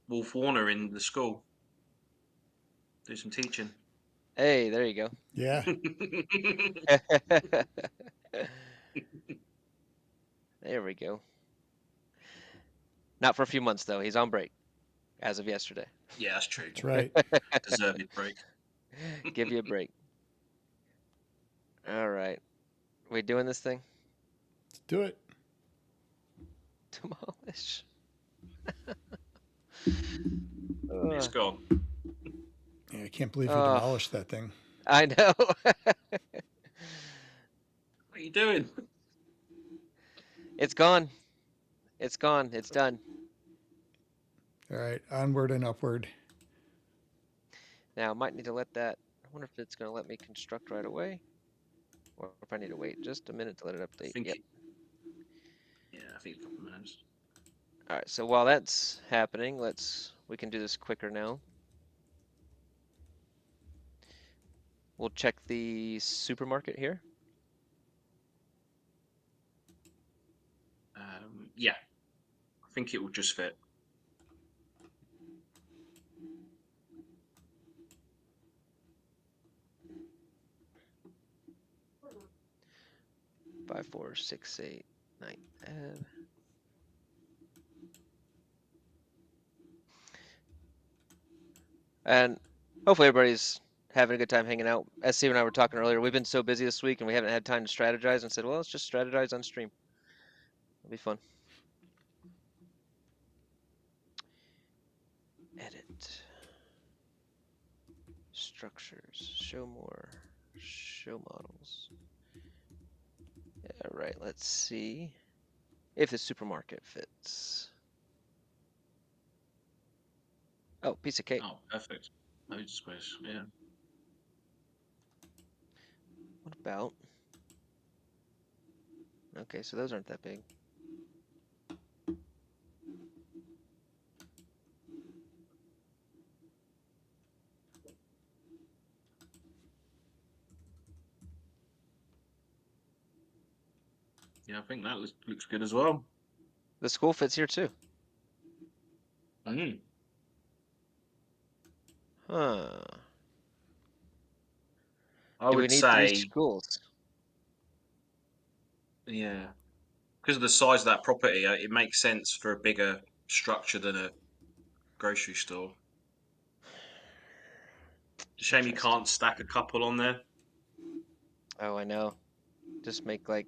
Wolf Warner in the school. Do some teaching. Hey, there you go. Yeah. There we go. Not for a few months though. He's on break as of yesterday. Yeah, that's true. That's right. Deserved break. Give you a break. All right. We doing this thing? Let's do it. Demolish. It's gone. Yeah, I can't believe you Oh. demolished that thing. I know. What are you doing? It's gone. It's gone. It's done. All right, onward and upward. Now I might need to let that. I wonder if it's going to let me construct right away, or if I need to wait just a minute to let it I update. think Yep. Yeah, I think a couple of minutes. All right. So while that's happening, we can do this quicker now. We'll check the supermarket here. Yeah, I think it will just fit. Five, 4, 6, 8, 9, 10. And hopefully everybody's having a good time hanging out. As Steve and I were talking earlier, we've been so busy this week and we haven't had time to strategize and said, well, let's just strategize on stream. It'll be fun. Edit. Structures. Show more. Show models. Yeah, right. Let's see if the supermarket fits. Oh, piece of cake. Oh, perfect. Loads of space. Yeah. What about? Okay, so those aren't that big. Yeah, I think that looks good as well. The school fits here too. Mm. Huh. I Do we would need 3 say, schools? yeah, because of the size of that property, it makes sense for a bigger structure than a grocery store. Shame you Interesting. can't stack a couple on there. Oh, I know. Just make like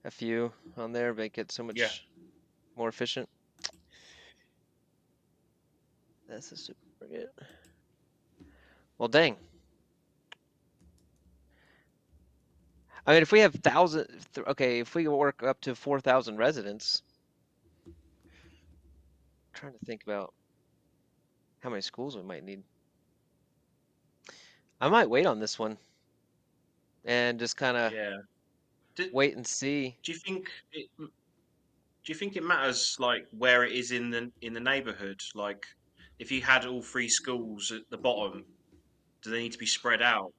a few on there, make it so Yeah. much more efficient. That's a supermarket. Well, dang. I mean, if we have okay, if we work up to 4,000 residents, I'm trying to think about how many schools we might need. I might wait on this one and just kind of Yeah. Do, wait and see. do you think it matters like where it is in the neighborhood? Like, if you had all three schools at the bottom, do they need to be spread out?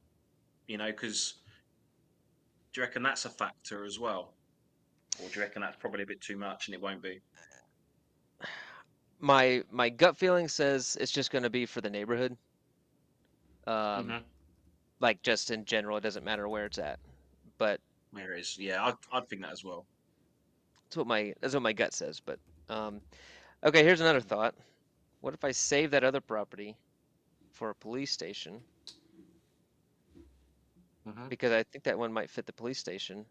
You know, because do you reckon that's a factor as well, or do you reckon that's probably a bit too much and it won't be? My gut feeling says it's just going to be for the neighborhood. Mm-hmm. Like just in general, it doesn't matter where it's at. But Where it is? Yeah, I'd think that as well. that's what my gut says. But okay, here's another thought. What if I save that other property for a police station? Mm-hmm. Because I think that one might fit the police station.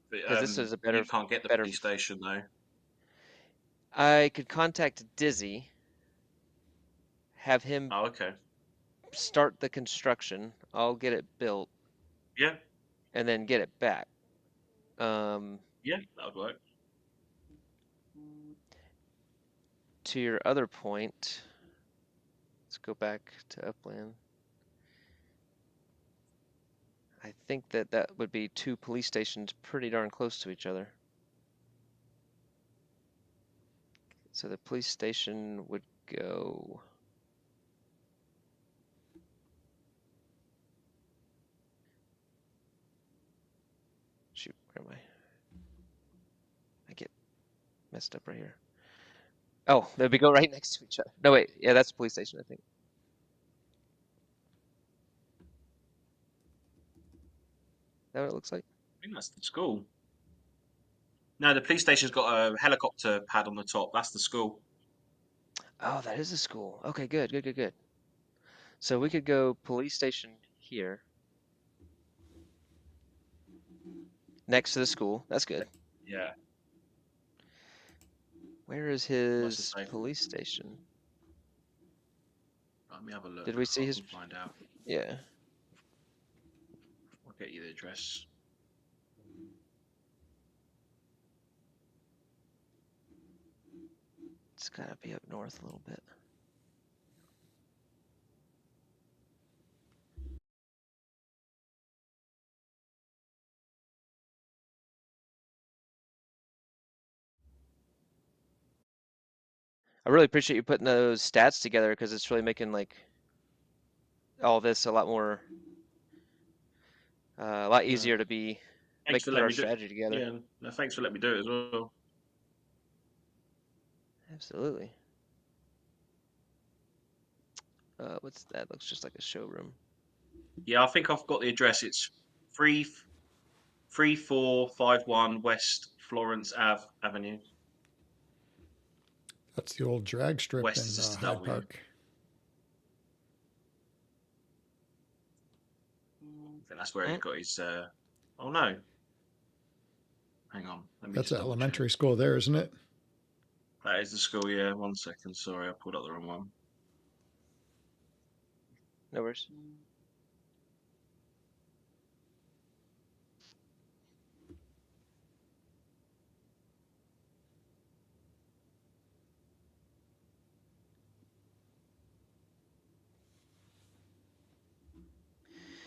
But Because this is a you can't get the better. police station though. I could contact Dizzy, have him Oh, okay. start the construction. I'll get it built Yeah, and then get it back. yeah, that would work. To your other point, let's go back to Upland. I think that would be 2 police stations pretty darn close to each other. So the police station would go. Shoot, Where am I? I get messed up right here. Oh, they go right next to each other. No, wait. Yeah, that's the police station, I think. Is that what it looks like? I think that's the school. No, the police station's got a helicopter pad on the top. That's the school. Oh, that is a school. Okay, good, good, good, good. So we could go police station here, next to the school. That's good. Yeah. Where is What's it his say? police station? Let me have a look. Did we see I his? can find out. Yeah. I'll get you the address. It's gotta be up north a little bit. I really appreciate you putting those stats together because it's really making like all this a lot more, a lot Yeah. easier to be Thanks for put letting our me do. strategy together. Yeah. No, thanks for letting me do it as well. Absolutely. What's that? Looks just like a showroom. Yeah, I think I've got the address. It's 3451 West Florence Avenue. That's the old drag strip West in is just a Hyde W. Park. I think that's where he got his. Oh no. Hang on. Let me That's just an double check. elementary school there, isn't it? That is the school. Yeah. 1 second. Sorry, I pulled up the wrong one. No worries.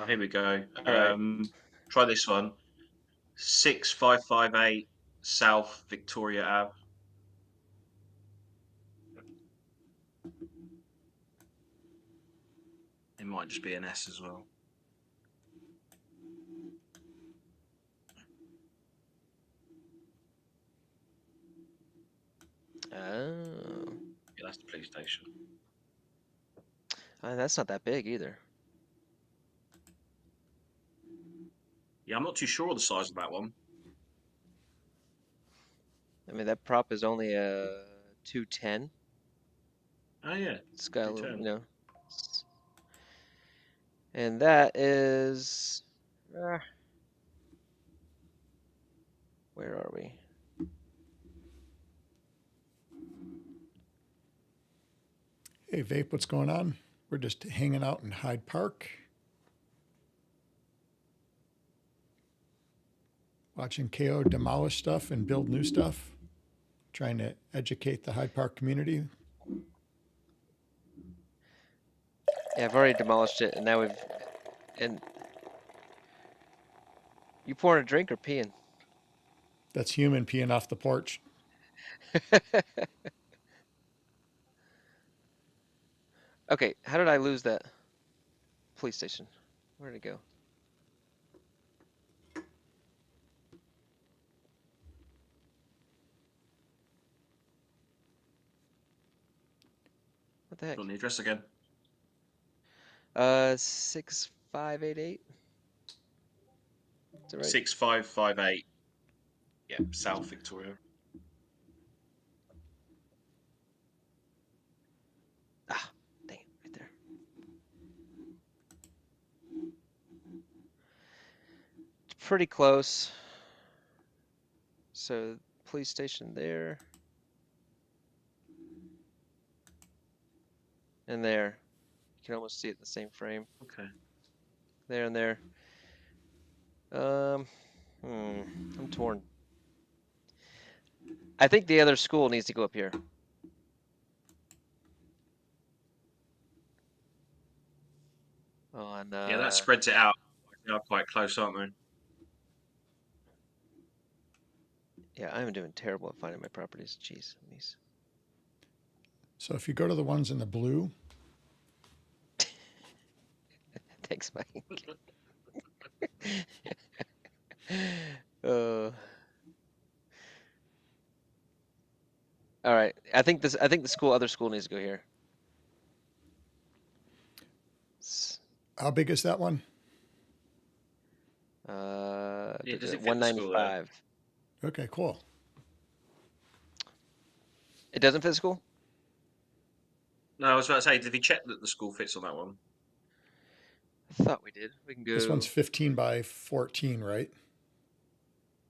Oh, here we go. All right. Try this one. 6558 South Victoria Ave. It might just be an S as well. Oh, Yeah, that's the police station. that's not that big either. Yeah, I'm not too sure of the size of that one. I mean, that prop is only a 210. Oh yeah, It's got a little, 210. and that is, where are we? Hey, Vape, what's going on? We're just hanging out in Hyde Park, watching KO demolish stuff and build new stuff, trying to educate the Hyde Park community. Yeah, I've already demolished it, and now and you pouring a drink or peeing? That's human peeing off the porch. Okay, how did I lose that police station? Where'd it go? What the heck? Got the address again. 6588. Is that right? 6558. Yeah, South Victoria. Ah, dang it, right there. It's pretty close. So, police station there. And there. You can almost see it in the same frame. Okay. There and there. I'm torn. I think the other school needs to go up here. On Yeah, that spreads it out. They are quite close, aren't they? yeah, I'm doing terrible at finding my properties. Jeez, So if you go to the ones in the blue, thanks, Mike. All right. I think the other school needs to go here. How big is that one? Yeah, does it fit the school there? 195. Okay, cool. It doesn't fit the school? No, I was about to say, did we check that the school fits on that one? I thought we did. We can This one's go. 15 by 14, right?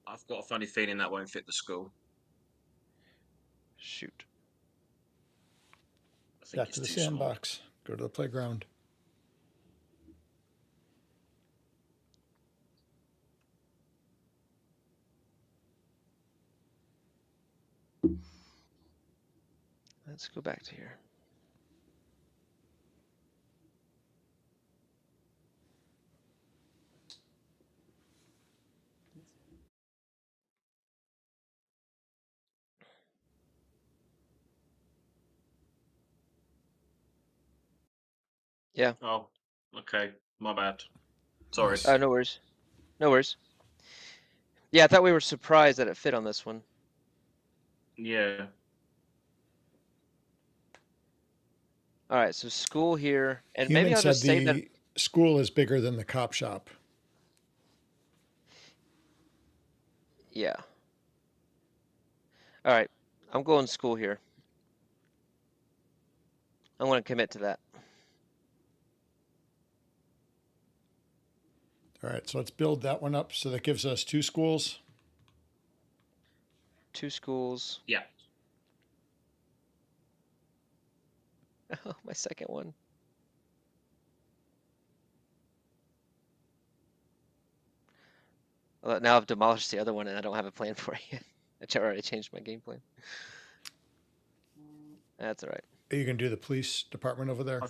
I've got a funny feeling that won't fit the school. Shoot. I think Back it's to the too small. sandbox. Go to the playground. Let's go back to here. Yeah. Oh, okay. My bad. Sorry. Nice. No worries. No worries. Yeah, I thought we were surprised that it fit on this one. Yeah. All right, so school here, and maybe Human I'll said just save that. the school is bigger than the cop shop. Yeah. All right, I'm going school here. I'm going to commit to that. All right, so let's build that one up. So that gives us 2 schools. 2 schools. Yeah. Oh, my second one. Well, now I've demolished the other one, and I don't have a plan for it yet. I already changed my game plan. That's all right. Are you going to do the police department over there?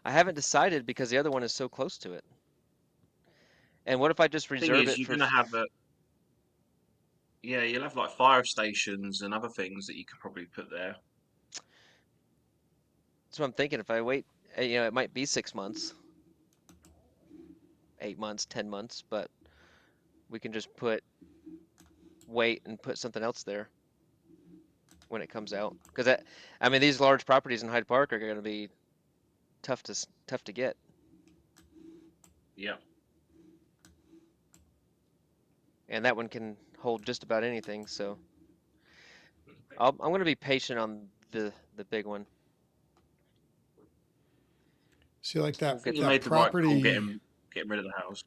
I haven't decided because the other one is so close to it. And what if I just Thing reserve is, it you're for? gonna have a you'll have like fire stations and other things that you could probably put there. That's what I'm thinking. If I wait, it might be 6 months, 8 months, 10 months, but we can just wait and put something else there when it comes out. Because I mean, these large properties in Hyde Park are going to be tough to get. Yeah. And that one can hold just about anything. So I'm going to be patient on the big one. See, like I that think you that made the right call property. getting rid of the house.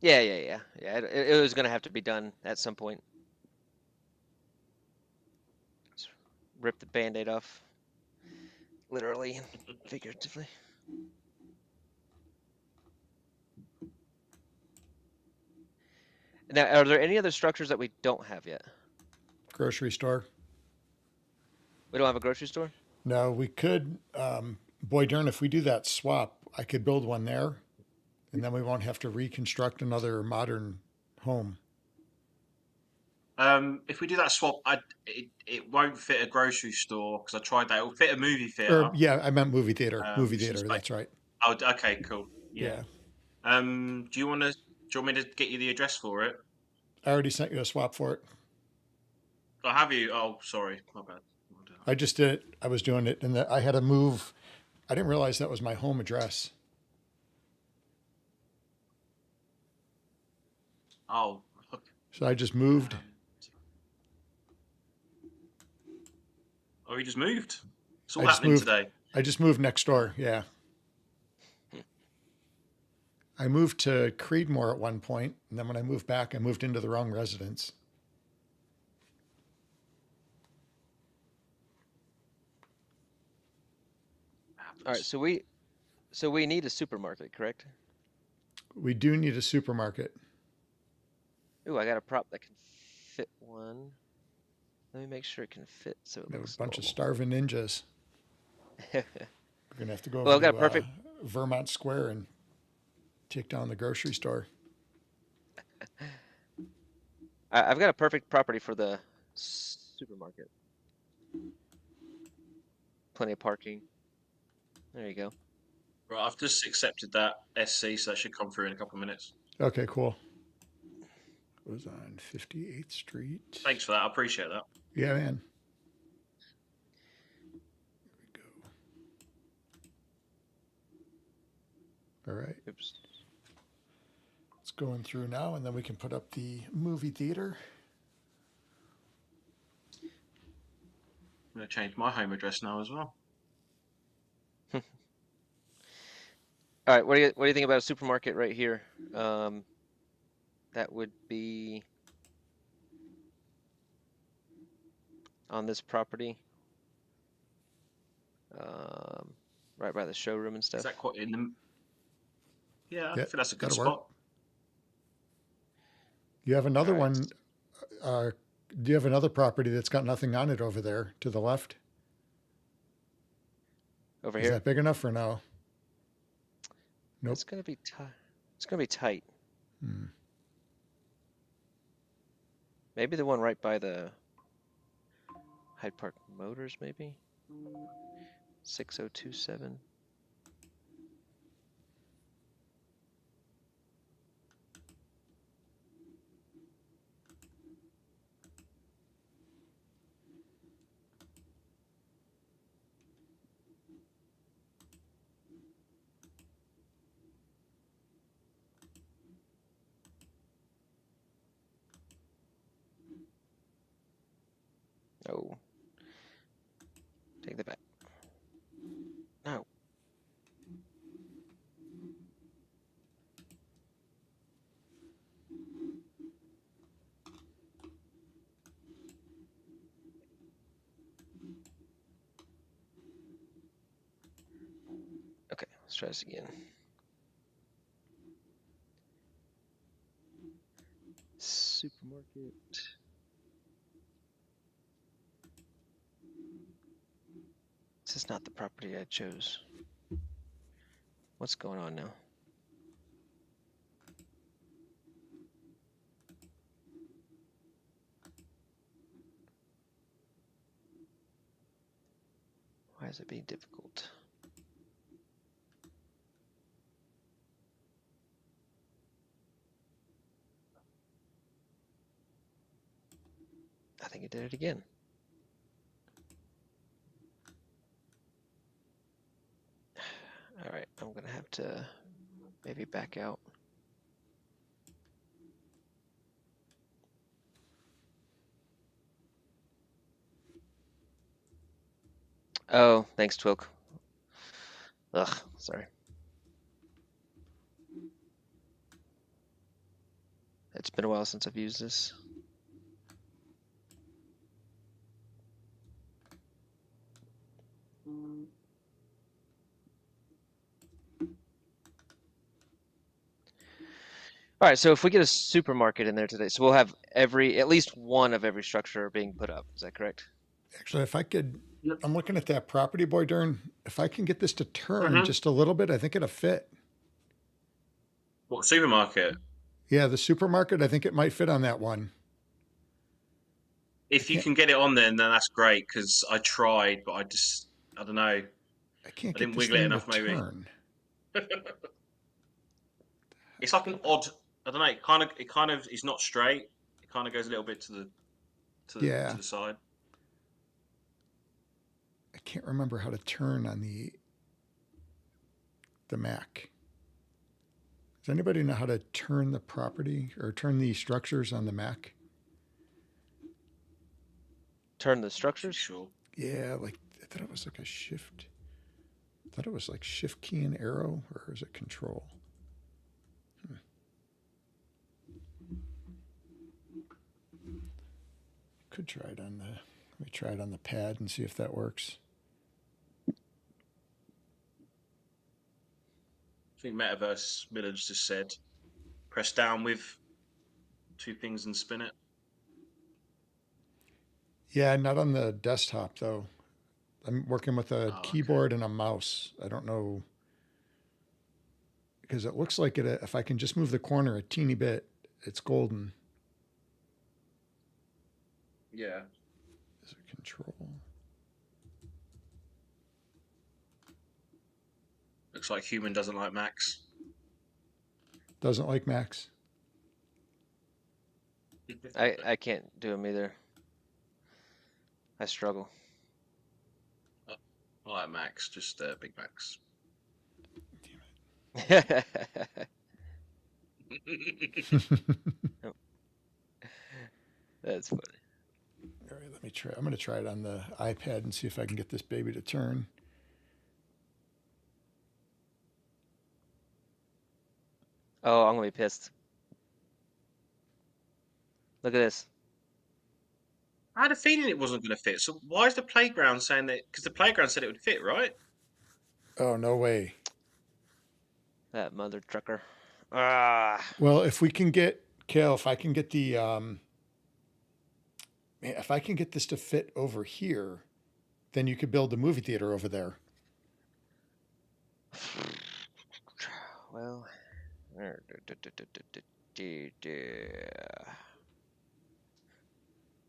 Yeah. It was going to have to be done at some point. Let's rip the Band-Aid off, literally and figuratively. Now, are there any other structures that we don't have yet? Grocery store. We don't have a grocery store? No, we could. Boy, darn, if we do that swap, I could build one there, and then we won't have to reconstruct another modern home. If we do that swap, it won't fit a grocery store because I tried that. It'll fit a movie Or theater. yeah, I meant movie theater. Movie Which is theater. like, That's right. oh, okay, cool. Yeah. Yeah. Do you want me to get you the address for it? I already sent you a swap for it. Oh, have you? Oh, sorry, my bad. I just did it. I was doing it, and I had to move. I didn't realize that was my home address. Oh, look. So I just moved. Oh, you just moved. It's all I just happening moved. today. I just moved next door. Yeah. I moved to Creedmoor at one point, and then when I moved back, I moved into the wrong residence. All right, so we need a supermarket, correct? We do need a supermarket. Ooh, I got a prop that can fit one. Let me make sure it can fit so it We have a looks bunch of normal. starving ninjas. We're gonna have to go Well, over I've got to a perfect. Vermont Square and take down the grocery store. I've got a perfect property for the supermarket. Plenty of parking. There you go. Right, I've just accepted that SC, so that should come through in a couple of minutes. Okay, cool. was on 58th Street. Thanks for that. I appreciate that. Yeah, man. Here we go. All right. Oops. It's going through now, and then we can put up the movie theater. I'm going to change my home address now as well. All right, what do you think about a supermarket right here? That would be on this property, right by the showroom and stuff. Is that quite in the? Yeah, I Yeah, think that's a good that'll spot. work. You have another All right. one. Do you have another property that's got nothing on it over there to the left? Over Is here. that big enough or no? Nope. It's gonna be tight. It's gonna be tight. Hmm. Maybe the one right by the Hyde Park Motors, maybe 6027. Oh, take that back. No. Okay, let's try this again. Supermarket. This is not the property I chose. What's going on now? Why is it being difficult? I think it did it again. All right, I'm gonna have to maybe back out. Oh, thanks, Twilk. Ugh, sorry. It's been a while since I've used this. All right, so if we get a supermarket in there today, so we'll have at least one of every structure being put up. Is that correct? Actually, if I could, Yep. I'm looking at that property, boy, Dern. If I can get this to turn Mhm. just a little bit, I think it'll fit. What supermarket? Yeah, the supermarket, I think it might fit on that one. If you can't- can get it on there, then that's great. Because I tried, but I don't know. I can't I get didn't this wiggle it thing to enough, maybe. turn. It's like an odd. I don't know. It kind of is not straight. It kind of goes a little bit to Yeah. the side. I can't remember how to turn on the Mac. Does anybody know how to turn the property or turn the structures on the Mac? Turn the structures? Sure. Yeah, like I thought it was like a shift. I thought it was like shift key and arrow, or is it control? Could try it on the. Let me try it on the pad and see if that works. I think Metaverse Village just said, press down with two things and spin it. Yeah, not on the desktop though. I'm working with a keyboard and a mouse. I don't know because it looks like it. If I can just move the corner a teeny bit, it's golden. Yeah. Is it control? Looks like human doesn't like Macs. Doesn't like Macs. I can't do them either. I struggle. I like Max, just Big Max. That's funny. All right, let me try. I'm going to try it on the iPad and see if I can get this baby to turn. Oh, I'm gonna be pissed. Look at this. I had a feeling it wasn't going to fit. So why is the playground saying that? Because the playground said it would fit, right? Oh, no way. That mother trucker. Ah. Well, if we can get, Kale, if I can get the, man, if I can get this to fit over here, then you could build a movie theater over there. Well.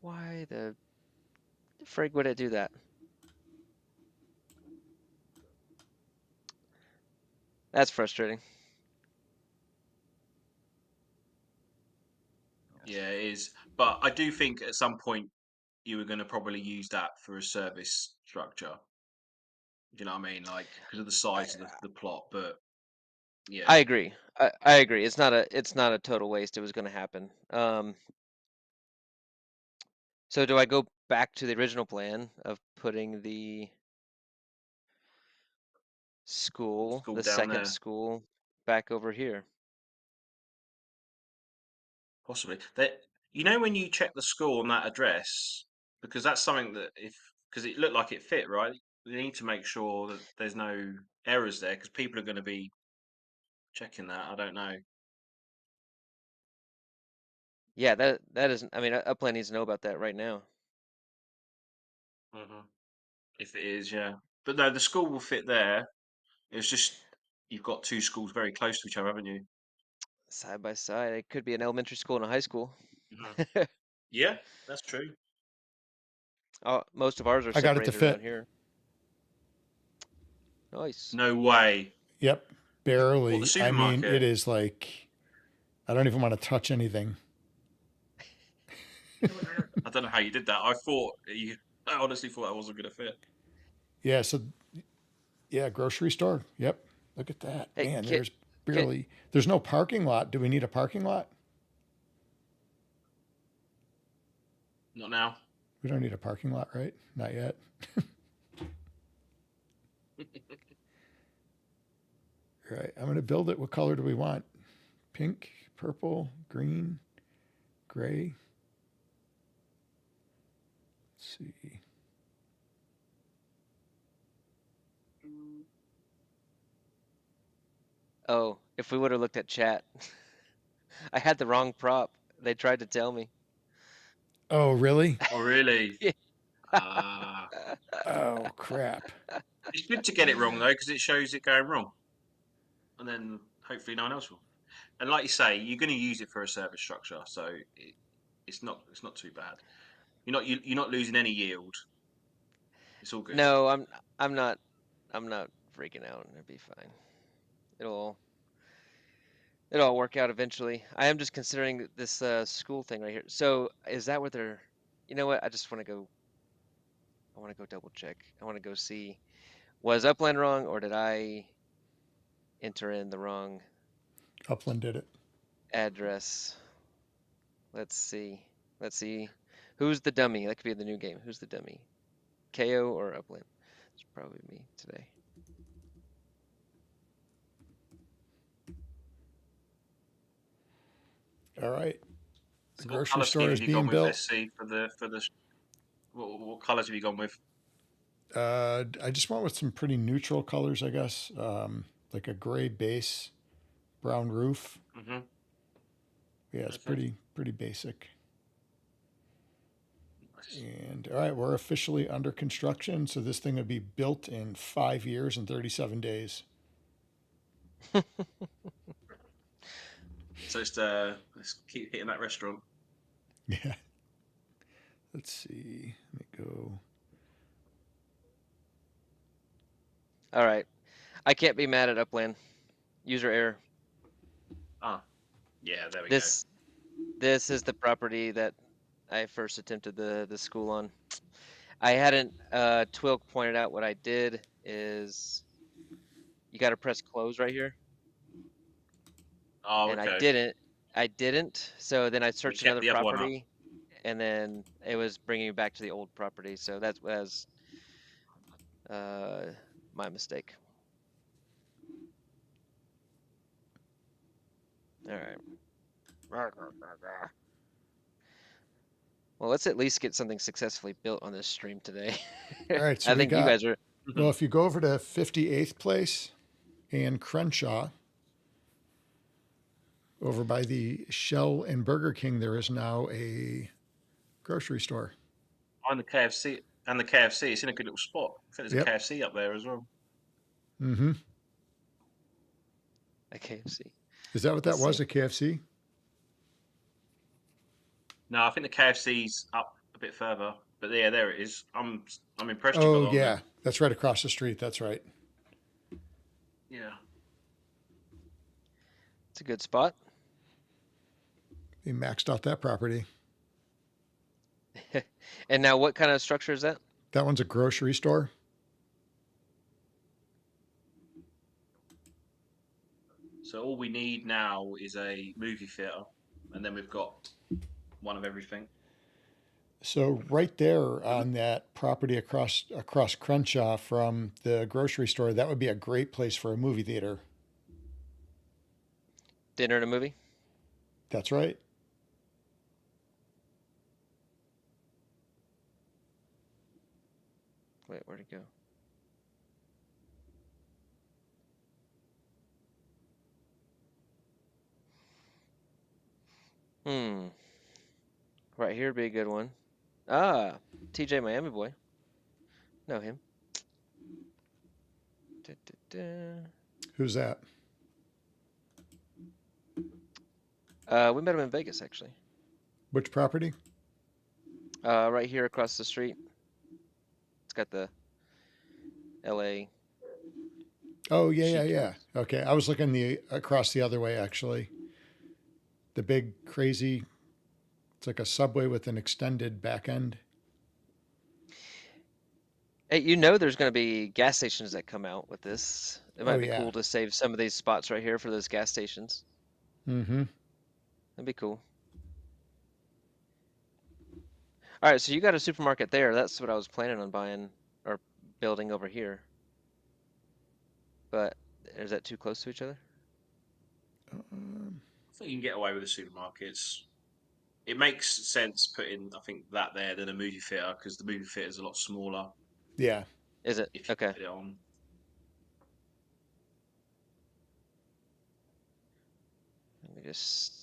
Why the frig would it do that? That's frustrating. Yeah, it is. But I do think at some point you were going to probably use that for a service structure. Do you know what I mean? Like because of the size of the plot. But yeah, I agree. I agree. It's not a total waste. It was going to happen. So do I go back to the original plan of putting the school, school the down second there. school, back over here? Possibly. That when you check the school on that address, because that's something that because it looked like it fit, right? You need to make sure that there's no errors there because people are going to be checking that. I don't know. Yeah, that isn't. I mean, Upland needs to know about that right now. If it is, yeah. But no, the school will fit there. It's just you've got two schools very close to each other, haven't you? Side by side, it could be an elementary school and a high school. Mhm. Yeah, that's true. Most of ours are I got it to separated around fit. here. Nice. No way. Yep, What, the barely. I mean, supermarket? it is like, I don't even want to touch anything. I don't know how you did that. I honestly thought that wasn't going to fit. Yeah, so, yeah, grocery store. Yep. Look at that. Hey, Man, kid, there's kid. barely, there's no parking lot. Do we need a parking lot? Not now. We don't need a parking lot, right? Not yet. Right. I'm going to build it. What color do we want? Pink, purple, green, gray. Let's see. Oh, if we would have looked at chat, I had the wrong prop. They tried to tell me. Oh, really? Oh, really? Yeah. Ah. Oh, crap. It's good to get it wrong though, because it shows it going wrong, and then hopefully no one else will. And like you say, you're going to use it for a service structure, so it's not too bad. You're not losing any yield. It's all good. No, I'm not I'm not freaking out. It'll be fine. It'll it'll all work out eventually. I am just considering this school thing right here. So is that what they're? You know what? I just want to go. I want to go double check. I want to go see. Was Upland wrong, or did I enter in the wrong Upland did it. address? Let's see. Let's see. Who's the dummy? That could be the new game. Who's the dummy? KO or Upland? It's probably me today. All right. The So what grocery colour store scheme is have you gone being with? built. Let's see for the what colours have you gone with? I just went with some pretty neutral colors, I guess. Like a gray base, brown roof. Hmm. Yeah, it's Okay. pretty basic. Nice. And all right, we're officially under construction. So this thing would be built in 5 years and 37 days. So let's keep hitting that restaurant. Yeah. Let's see. Let me go. All right. I can't be mad at Upland. User error. Ah, yeah, there we go. This This is the property that I first attempted the school on. I hadn't, Twilk pointed out what I did is you got to press close right here. Oh, And okay. I didn't. So then I You searched kept another the other one up. property and then it was bringing me back to the old property. So that was, uh, my mistake. All right. Well, let's at least get something successfully built on this stream today. All right, so I we think you got, guys are, well, if you go over to 58th Place and Crenshaw, over by the Shell and Burger King, there is now a grocery store. And the KFC. And the KFC. It's in a good little spot. I think there's Yep. a KFC up there as well. Mm-hmm. a KFC. Is that what Let's that was, see. a KFC? No, I think the KFC's up a bit further. But yeah, there it is. I'm impressed you got Oh, that on there. yeah. That's right across the street. That's right. Yeah. It's a good spot. He maxed out that property. And now what kind of structure is that? That one's a grocery store. So all we need now is a movie theater, and then we've got one of everything. So right there on that property across Crenshaw from the grocery store, that would be a great place for a movie theater. Dinner and a movie? That's right. Wait, where'd it go? Right here would be a good one. Ah, TJ Miami boy. Know him. Da, da, da. Who's that? We met him in Vegas actually. Which property? Right here across the street. It's got the LA. Oh, yeah, yeah, Chic yeah. house. Okay. I was looking across the other way, actually. The big, crazy, it's like a subway with an extended back end. Hey, you know there's going to be gas stations that come out with this. It Oh, might be yeah. cool to save some of these spots right here for those gas stations. Mm-hmm. That'd be cool. All right, so you got a supermarket there. That's what I was planning on buying or building over here. But is that too close to each other? I think you can get away with the supermarkets. It makes sense putting, I think, that there than a movie theater because the movie theater is a lot smaller Yeah. Is it? if you Okay. put it on. Let me just.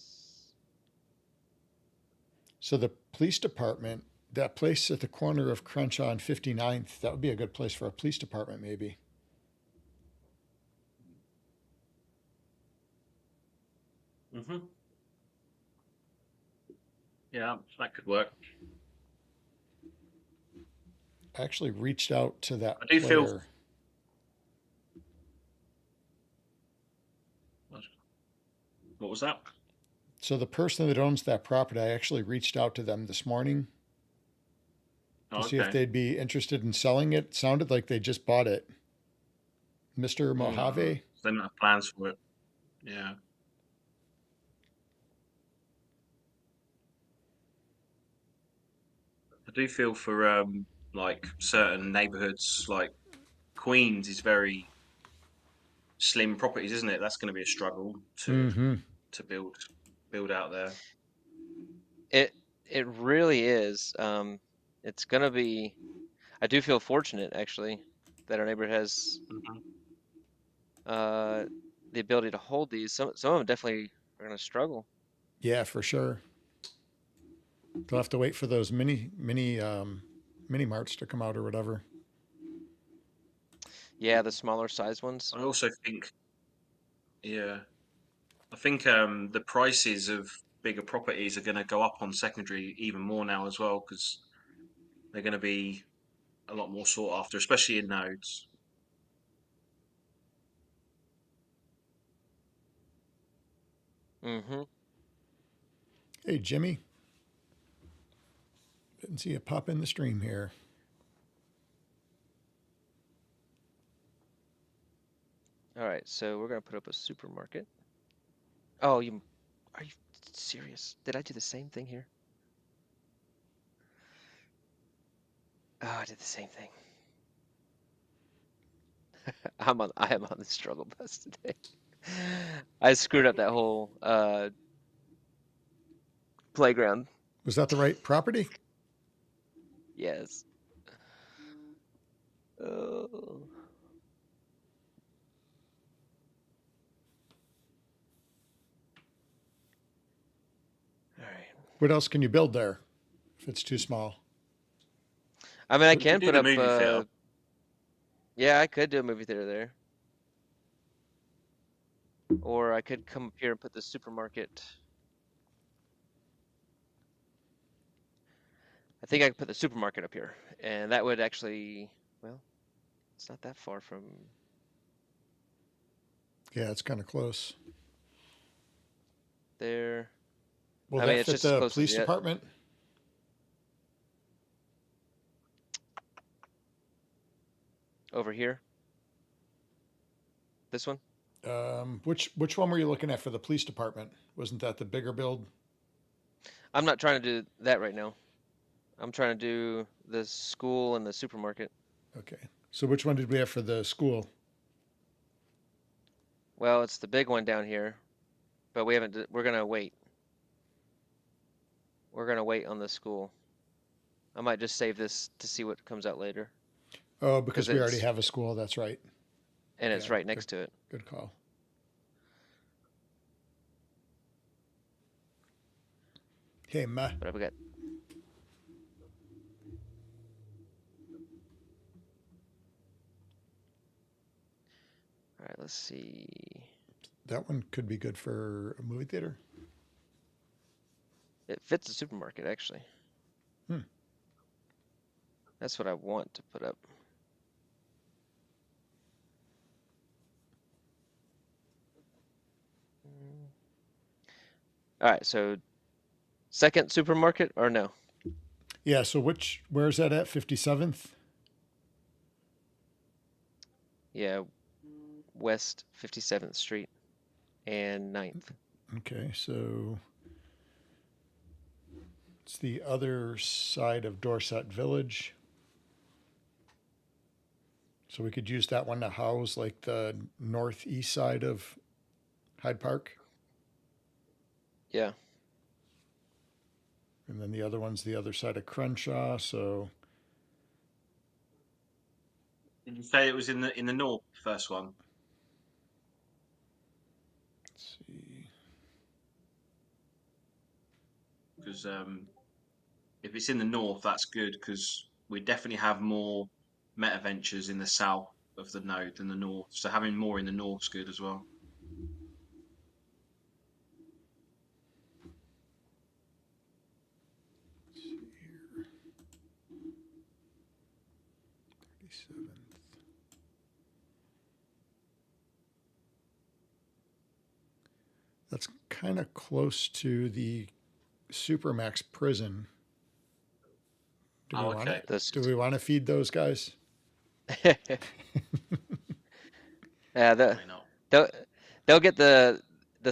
So the police department, that place at the corner of Crenshaw and 59th, that would be a good place for a police department, maybe. Mm-hmm. Yeah, that could work. I actually reached out to that I do feel- player. What was that? So the person that owns that property, I actually reached out to them this morning to Oh, see if okay. they'd be interested in selling it. Sounded like they just bought it. Mr. Mojave. They don't have plans for it. Yeah. I do feel for like certain neighborhoods, like Queens is very slim properties, isn't it? That's going to be a struggle to Mm-hmm. to build out there. It really is. It's gonna be. I do feel fortunate actually that our neighborhood has Mhm. the ability to hold these. Some of them definitely are gonna struggle. Yeah, for sure. They'll have to wait for those mini marts to come out or whatever. Yeah, the smaller size ones. I also think, yeah, I think the prices of bigger properties are going to go up on secondary even more now as well because they're going to be a lot more sought after, especially in nodes. Mm-hmm. Hey, Jimmy. Didn't see you pop in the stream here. All right, so we're gonna put up a supermarket. Oh, are you serious? Did I do the same thing here? Oh, I did the same thing. I am on the struggle bus today. I screwed up that whole playground. Was that the right property? Yes. Oh. All right. What else can you build there if it's too small? I mean, I We could can do put the up. movie theater. Yeah, I could do a movie theater there, or I could come up here and put the supermarket. I think I could put the supermarket up here, and that would actually, well, it's not that far from Yeah, it's kind of close. there. Will I mean, that it's fit just as the close as police yet. department? Over here. This one? Which one were you looking at for the police department? Wasn't that the bigger build? I'm not trying to do that right now. I'm trying to do the school and the supermarket. Okay. So which one did we have for the school? Well, it's the big one down here, but we haven't. We're gonna wait. We're gonna wait on the school. I might just save this to see what comes out later, Oh, because because we already have a school. That's right. it's Yeah, right next to it. good call. Hey, Ma. But I've got. All right, let's see. That one could be good for a movie theater. It fits the supermarket actually. That's what I want to put up. All right, so second supermarket or no? Yeah. So where's that at? 57th? Yeah, West 57th Street and 9th. Okay. So it's the other side of Dorset Village. So we could use that one to house like the northeast side of Hyde Park. Yeah. And then the other one's the other side of Crenshaw. So Did you say it was in the north, first one? let's see. Because if it's in the north, that's good because we definitely have more meta ventures in the south of the node than the north. So having more in the north's good as well. Let's see here. 37th. That's kind of close to the Supermax prison. Do we want okay. to? Do we want to feed those guys? Yeah, Probably not. they'll get the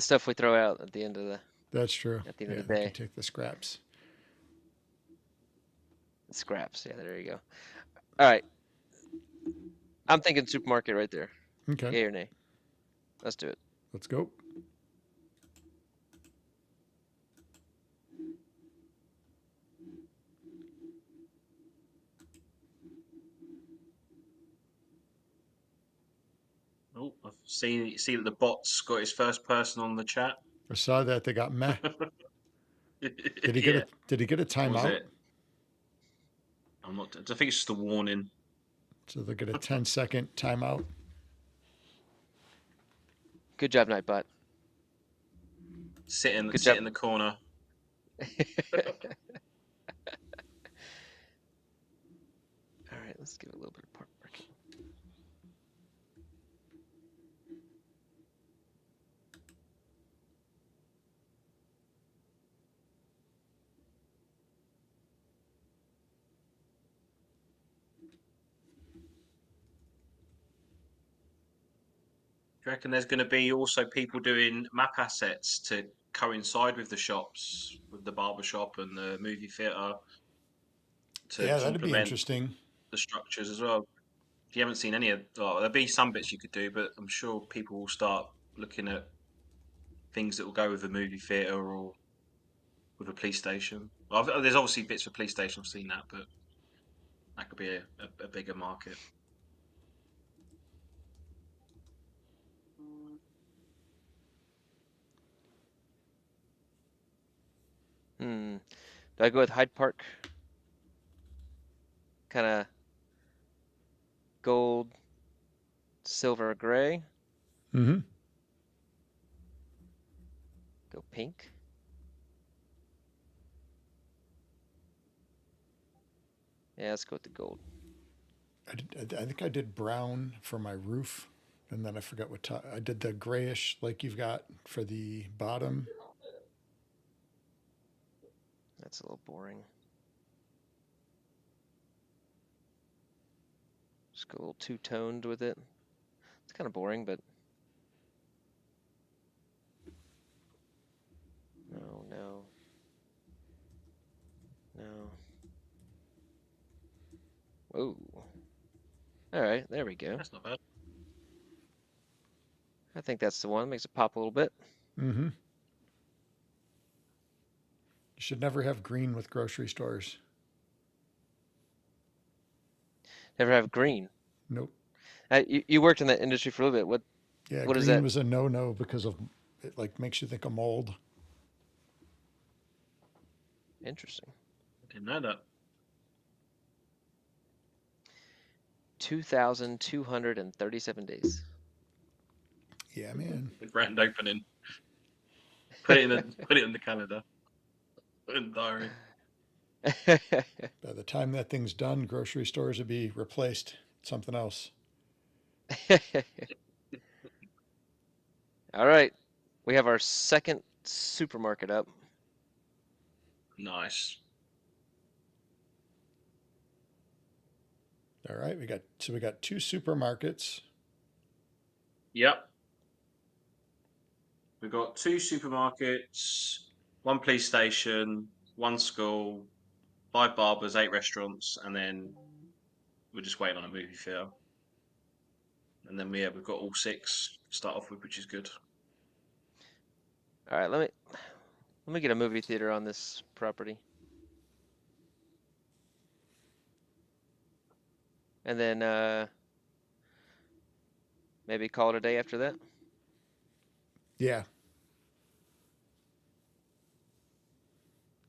stuff we throw out at the end of the That's true. at the end Yeah, of the they day. can take the scraps. Scraps. Yeah, there you go. All right. I'm thinking supermarket right there. Okay, Yay or nay? Let's do it. let's go. Oh, I've see that the bot's got his first person on the chat. I saw that they got meh. Did he get Yeah. a Did he get a Was timeout? it? I'm not. I think it's just a warning. So they'll get a 10-second timeout. Good job, Nightbot. Sit Good sit job. in the corner. All right, let's give it a little bit of parking. you reckon there's going to be also people doing map assets to coincide with the shops, with the barber shop and the movie theatre, to Yeah, that'd be complement interesting. the structures as well? If you haven't seen any of, well, there'll be some bits you could do, but I'm sure people will start looking at things that will go with a movie theatre or with a police station. Well, there's obviously bits for police station. I've seen that, but that could be a bigger market. Do I go with Hyde Park? Kind of gold, silver, gray. Mm-hmm. Go pink. Yeah, let's go with the gold. I think I did brown for my roof, and then I forgot what I did the grayish like you've got for the bottom. That's a little boring. Just go a little two-toned with it. It's kind of boring, but no, no, no. Whoa. All right, there we go. That's not bad. I think that's the one. Makes it pop a little bit. Mm-hmm. You should never have green with grocery stores. Never have green. Nope. You worked in that industry for a little bit. Yeah, What is green that? was a no-no because of it. Like makes you think of mold. Interesting. I didn't know that. 2,237 days. Yeah, man. The grand opening. Put it in the calendar. Put it in the diary. By the time that thing's done, grocery stores would be replaced. Something else. All right, we have our second supermarket up. Nice. All right, we got two supermarkets. Yep. We've got 2 supermarkets, 1 police station, 1 school, 5 barbers, 8 restaurants, and then we're just waiting on a movie theatre. And then we've got all 6 to start off with, which is good. All right, let me get a movie theater on this property. And then maybe call it a day after that. Yeah.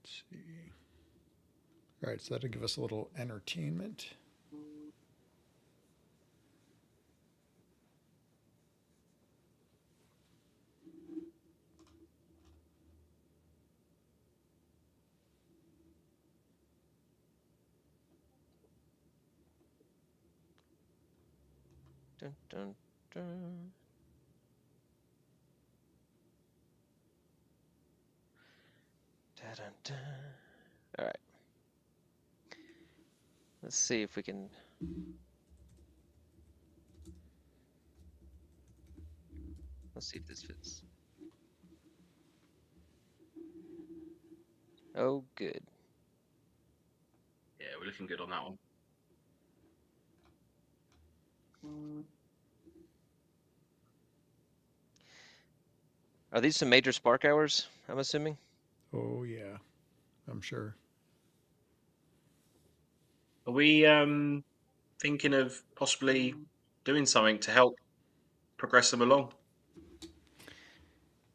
Let's see. All right, so that'll give us a little entertainment. Dun, dun, dun. Dun, dun, dun. All right. Let's see if we can. Let's see if this fits. Oh, good. Yeah, we're looking good on that one. Are these some major spark hours, I'm assuming? Oh yeah, I'm sure. Are we thinking of possibly doing something to help progress them along?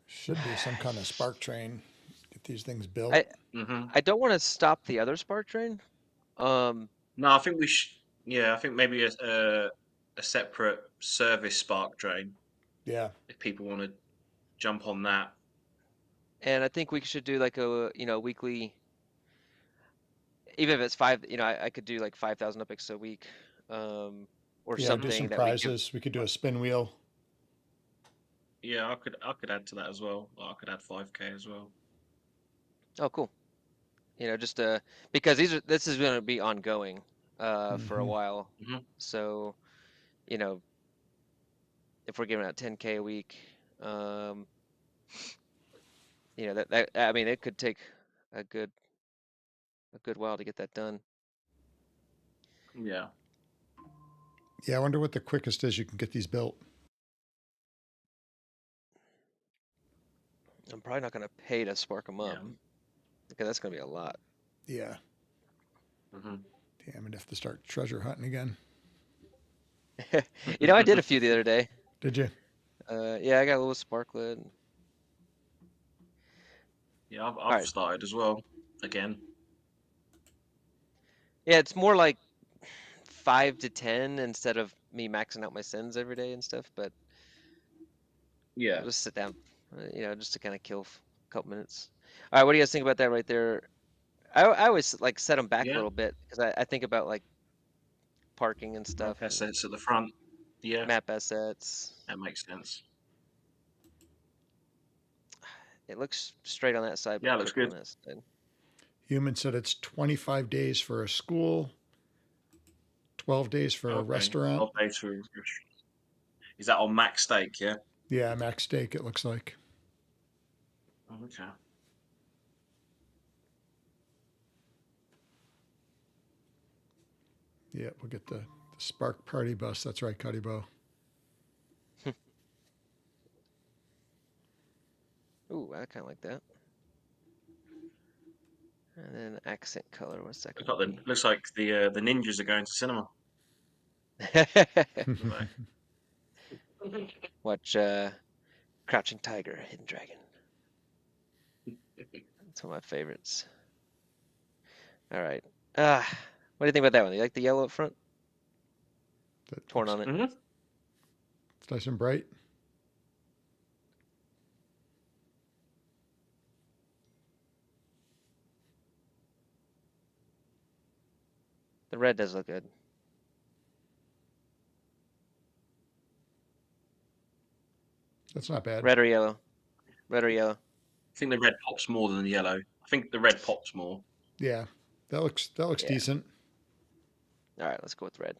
Should be some kind of spark train. Get these things built. I don't want to stop the other spark train. No, I think we should. Yeah, I think maybe a separate service spark drain Yeah. if people want to jump on that. And I think we should do like a weekly, even if it's 5. I could do like 5,000 epics a week, or Yeah, something do some that prizes. We could do a spin wheel. Yeah, I could add to that as well. Or I could add 5K as well. Oh, cool. Just because this is going to be ongoing for a while. Mhm. So, you know, if we're giving out 10K a week, you know, that I mean, it could take a good while to get that done. Yeah. Yeah, I wonder what the quickest is you can get these built. I'm probably not going to pay to spark them up Yeah. because that's going to be a lot. Yeah. Mm-hmm. Damn, I'd have to start treasure hunting again. You know, I did a few the other day. Did you? Yeah, I got a little sparklet. Yeah, All I've right. started as well again. Yeah, it's more like 5 to 10 instead of me maxing out my sends every day and stuff, but Yeah. I'll just sit down, you know, just to kind of kill a couple minutes. All right, what do you guys think about that right there? I always like set them back a Yeah. little bit because I think about like parking and Map stuff and assets at the front. Yeah, map assets. that makes sense. It looks straight on that side, Yeah, but looks crooked good. on that side. Human said it's 25 days for a school, 12 days for a Okay. restaurant. 12 days for. Is that on max stake? Yeah. Yeah, max stake, it looks like. Okay. Yeah, we'll get the Spark Party bus. That's right, Cuddy Bow. Ooh, I kind of like that. And then accent color. What's that Looks gonna like the ninjas are going to cinema. be? Right. Watch Crouching Tiger, Hidden Dragon. It's one of my favorites. All right. What do you think about that one? You like the yellow up front? That Torn looks, on it. Mm-hmm. it's nice and bright. The red does look good. That's not bad. Red or yellow? Red or yellow? I think the red pops more than the yellow. I think the red pops more. Yeah, that looks Yeah. decent. All right, let's go with red.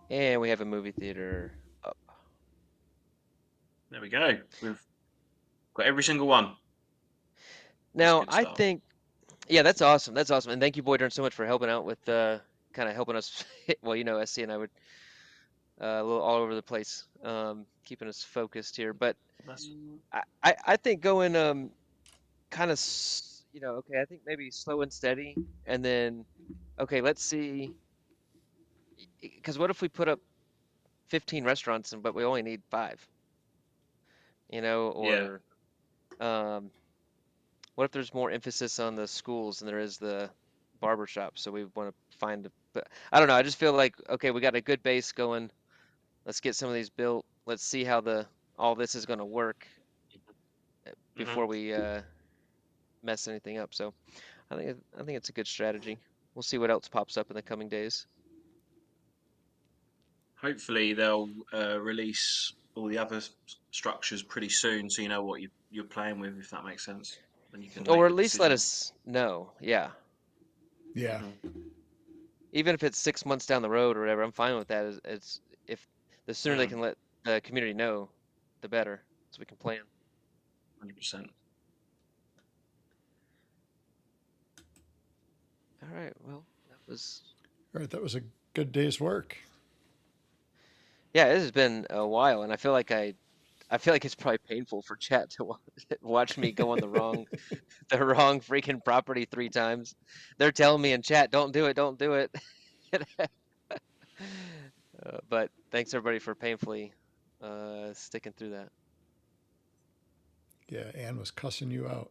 And we have a movie theater up. There we go. We've got every single one. That's a Now, good I start. think, yeah, that's awesome. That's awesome. And thank you, Boydern, so much for helping out with kind of helping us. Well, you know, SC and I would a little all over the place, keeping us focused here. But That's, I think going kind of, you know, okay, I think maybe slow and steady, and then okay, let's see. Because what if we put up 15 restaurants but we only need 5? You know, yeah. or what if there's more emphasis on the schools than there is the barber shop? So we want to find, but I don't know. I just feel like okay, we got a good base going. Let's get some of these built. Let's see how all this is going to work Mm-hmm. before we mess anything up. So I think it's a good strategy. We'll see what else pops up in the coming days. Hopefully they'll release all the other structures pretty soon, so you know what you're playing with, if that makes sense. Then you can Or make at the least let decision. us know. Yeah. Yeah, Mm-hmm. Even if it's 6 months down the road or whatever, I'm fine with that. It's if the sooner they Mm, can let the community know, the better, so we can plan. 100%. All right. Well, that was all right. That was a good day's work. yeah. This has been a while, and I feel like it's probably painful for chat to watch me go on the wrong freaking property 3 times. They're telling me in chat, don't do it, don't do it. But thanks everybody for painfully sticking through that. Yeah, Ann was cussing you out.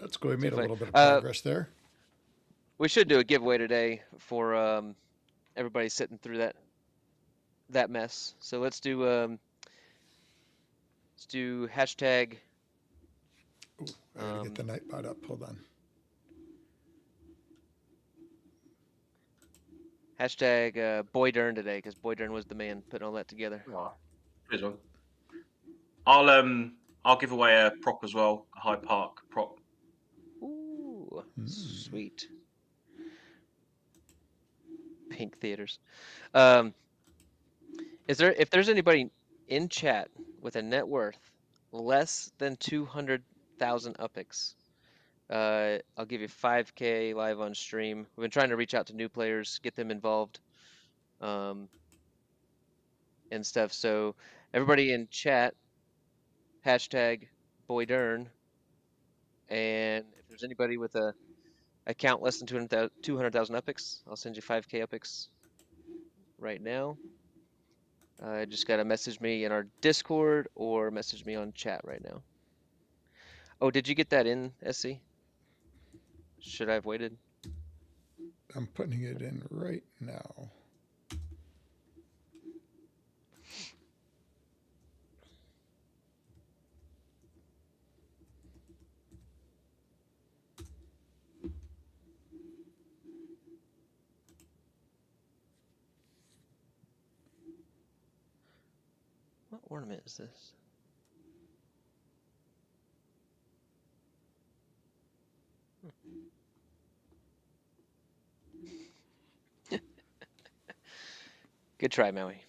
That's good. We Too made a funny. little bit of progress there. We should do a giveaway today for everybody sitting through that mess. So let's do hashtag. Ooh, I gotta get the Nightbot up. Hold on. Hashtag Boy Dern today, because Boy Dern was the man putting all that together. Oh, cheers, man. I'll give away a prop as well, a Hyde Park prop. Ooh, sweet. Pink theaters. If there's anybody in chat with a net worth less than 200,000 UPIX, I'll give you 5K live on stream. We've been trying to reach out to new players, get them involved, and stuff. So everybody in chat, hashtag BoyDern, and if there's anybody with a account less than 200,000 UPIX, I'll send you 5K UPIX right now. Just gotta message me in our Discord or message me on chat right now. Oh, did you get that in, SC? Should I have waited? I'm putting it in right now. What ornament is this? Good try, Maui.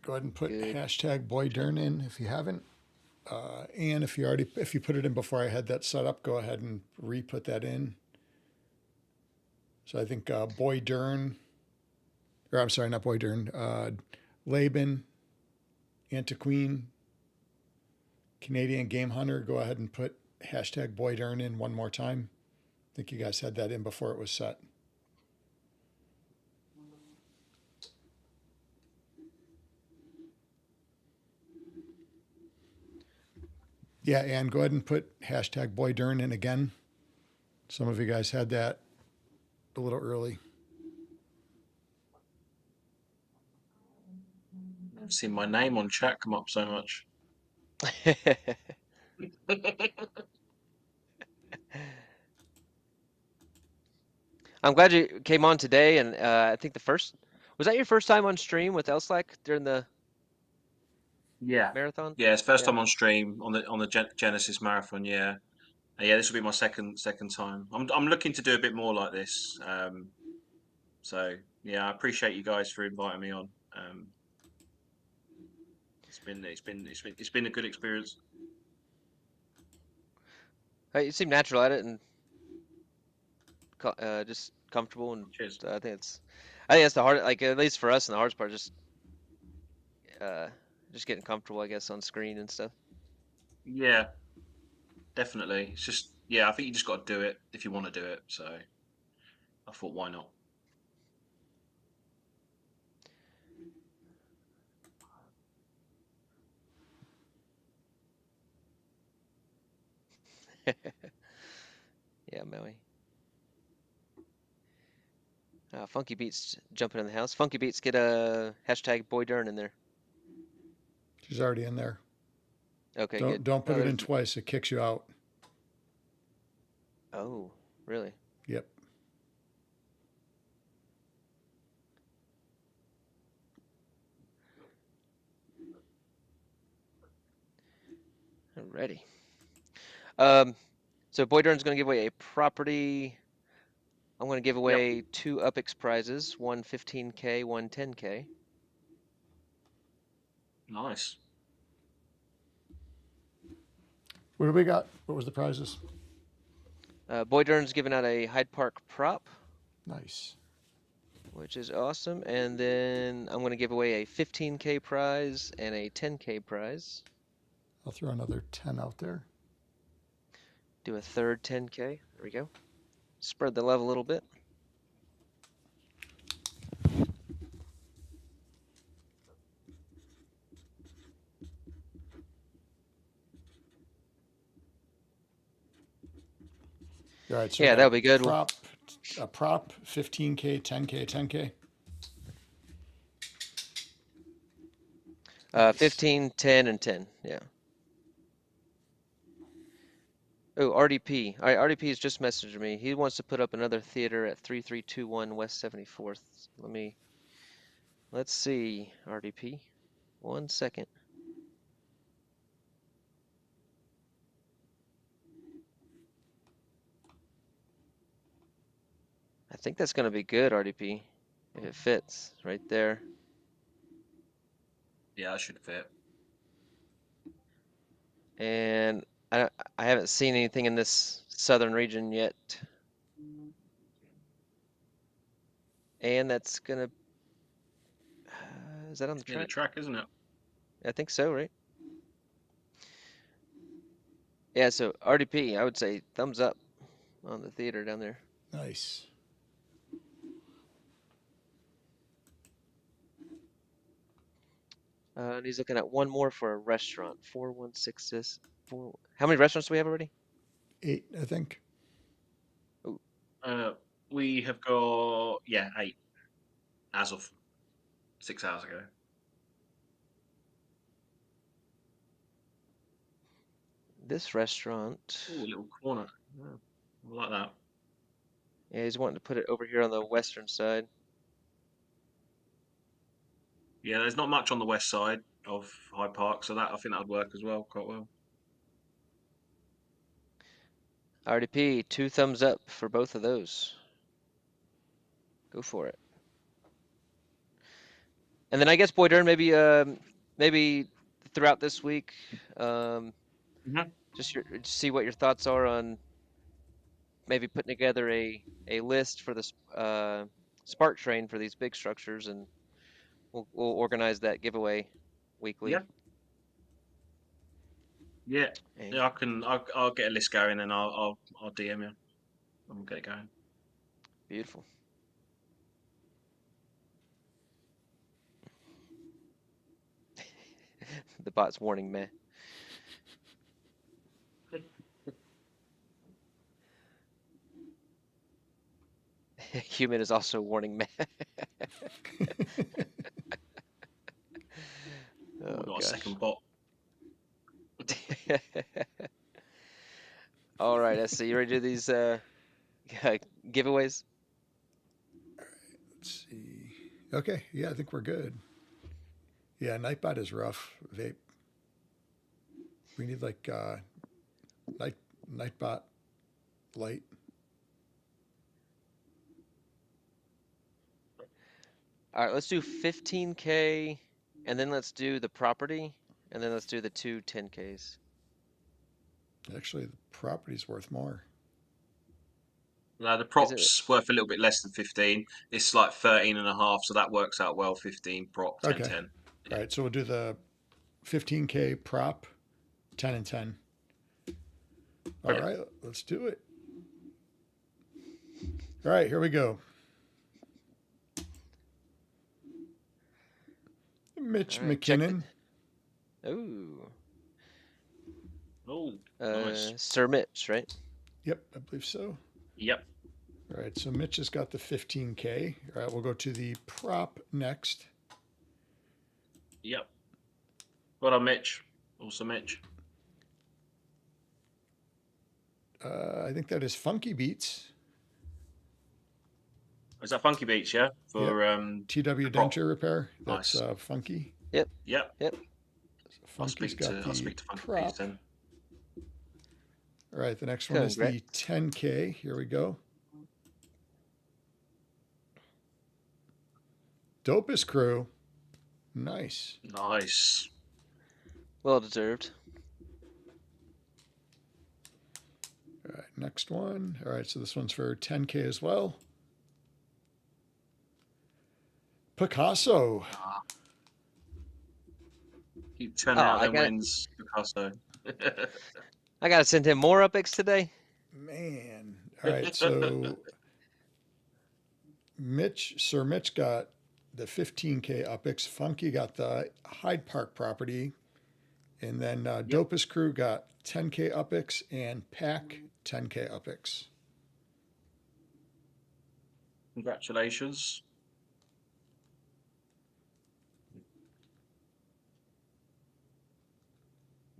Go ahead and put Good. hashtag BoyDern in if you haven't. And if you put it in before I had that set up, go ahead and re-put that in. So I think Boy Dern, or I'm sorry, not Boy Dern, Laban, Antiqueen, Canadian Game Hunter, go ahead and put hashtag Boy Dern in one more time. I think you guys had that in before it was set. Yeah, and go ahead and put hashtag Boy Dern in again. Some of you guys had that a little early. I've seen my name on chat come up so much. I'm glad you came on today, and I think was that your first time on stream with Elslack during the Yeah. marathon? Yeah, it's first Yeah. time on stream on the Genesis Marathon. Yeah, yeah, this will be my second time. I'm looking to do a bit more like this. So yeah, I appreciate you guys for inviting me on. It's been a good experience. You seem natural at it and just comfortable, and Cheers. I think that's the hard, like at least for us, and the hardest part, uh, just getting comfortable, I guess, on screen and stuff. Yeah, definitely. It's just yeah, I think you just got to do it if you want to do it. So I thought, why not? Yeah, Maui. Funky Beats jumping in the house. Funky Beats, get a hashtag Boy Dern in there. She's already in there. Okay, Don't good. don't put Oh, it in twice. It kicks you out. Oh, really? Yep. Alrighty. So Boy Dern's going to give away a property. I'm going to give Yep. away 2 UPIX prizes, one 15K, one 10K. Nice. What do we got? What was the prizes? Boy Dern's giving out a Hyde Park prop, Nice. which is awesome. And then I'm going to give away a 15K prize and a 10K prize. I'll throw another 10 out there. Do a third 10K. There we go. Spread the love a little bit. All right. So Yeah, that'll be good. A prop, 15K, 10K, 10K. 15, 10, and 10. Yeah. Oh, RDP. All right, RDP has just messaged me. He wants to put up another theater at 3321 West 74th. Let's see, RDP. 1 second. I think that's going to be good, RDP, if it fits right there. Yeah, that should fit. And I haven't seen anything in this southern region yet. And that's gonna, is that on the It's near the track? track, isn't it? I think so, right? Yeah, so RDP, I would say thumbs up on the theater down there. Nice. And he's looking at one more for a restaurant. 4166. How many restaurants do we have already? 8, I think. Ooh, We have got 8 as of 6 hours ago. this restaurant. Ooh, a little corner. Yeah, I like that. Yeah, he's wanting to put it over here on the western side. Yeah, there's not much on the west side of Hyde Park, so that I think that would work as well, quite well. RDP, 2 thumbs up for both of those. Go for it. And then I guess Boy Dern, maybe throughout this week, just see what your thoughts are on maybe putting together a list for the Spark Train for these big structures, and we'll organize that giveaway weekly. Yeah, And yeah. I'll get a list going and I'll DM you. And we'll get it going. beautiful. The bot's warning meh. Human is also warning meh. We've Oh got a gosh. second bot. All right, SC, you ready to do these giveaways? Let's see. Okay, yeah, I think we're good. Yeah, Nightbot is rough. Vape. We need like Nightbot light. All right, let's do 15K, and then let's do the property, and then let's do the two 10Ks. Actually, the property's worth more. No, the Is it? prop's worth a little bit less than 15. It's like 13 and a half, so that works out well. 15 prop, 10 Okay. 10. All right, so we'll do the 15K prop, 10 and 10. All right, let's do it. All right, here we go. Mitch All right, McKinnon. Ooh. Oh, nice. Sir Mitch, right? Yep, I believe so. Yep. All right, so Mitch has got the 15K. All right, we'll go to the prop next. Yep. Well done, Mitch. Also, Mitch. I think that is Funky Beats. Is that Funky Beats, yeah? For TW prop. denture repair. That's Nice. Funky. Yep. Yep. Yep. I'll Funky's speak got to the Funky prop. Beats then. All right, the next one is the 10K. Here we go. Dopest crew. Nice. Nice. Well deserved. All right, next one. All right, so this one's for 10K as well. Picasso. Keep turning out them got it. wins, Picasso. I gotta send him more UpX today. Man. All right, so Sir Mitch got the 15K UpX. Funky got the Hyde Park property. And then Dopest Crew got 10K UpX and Pack 10K UpX. Congratulations.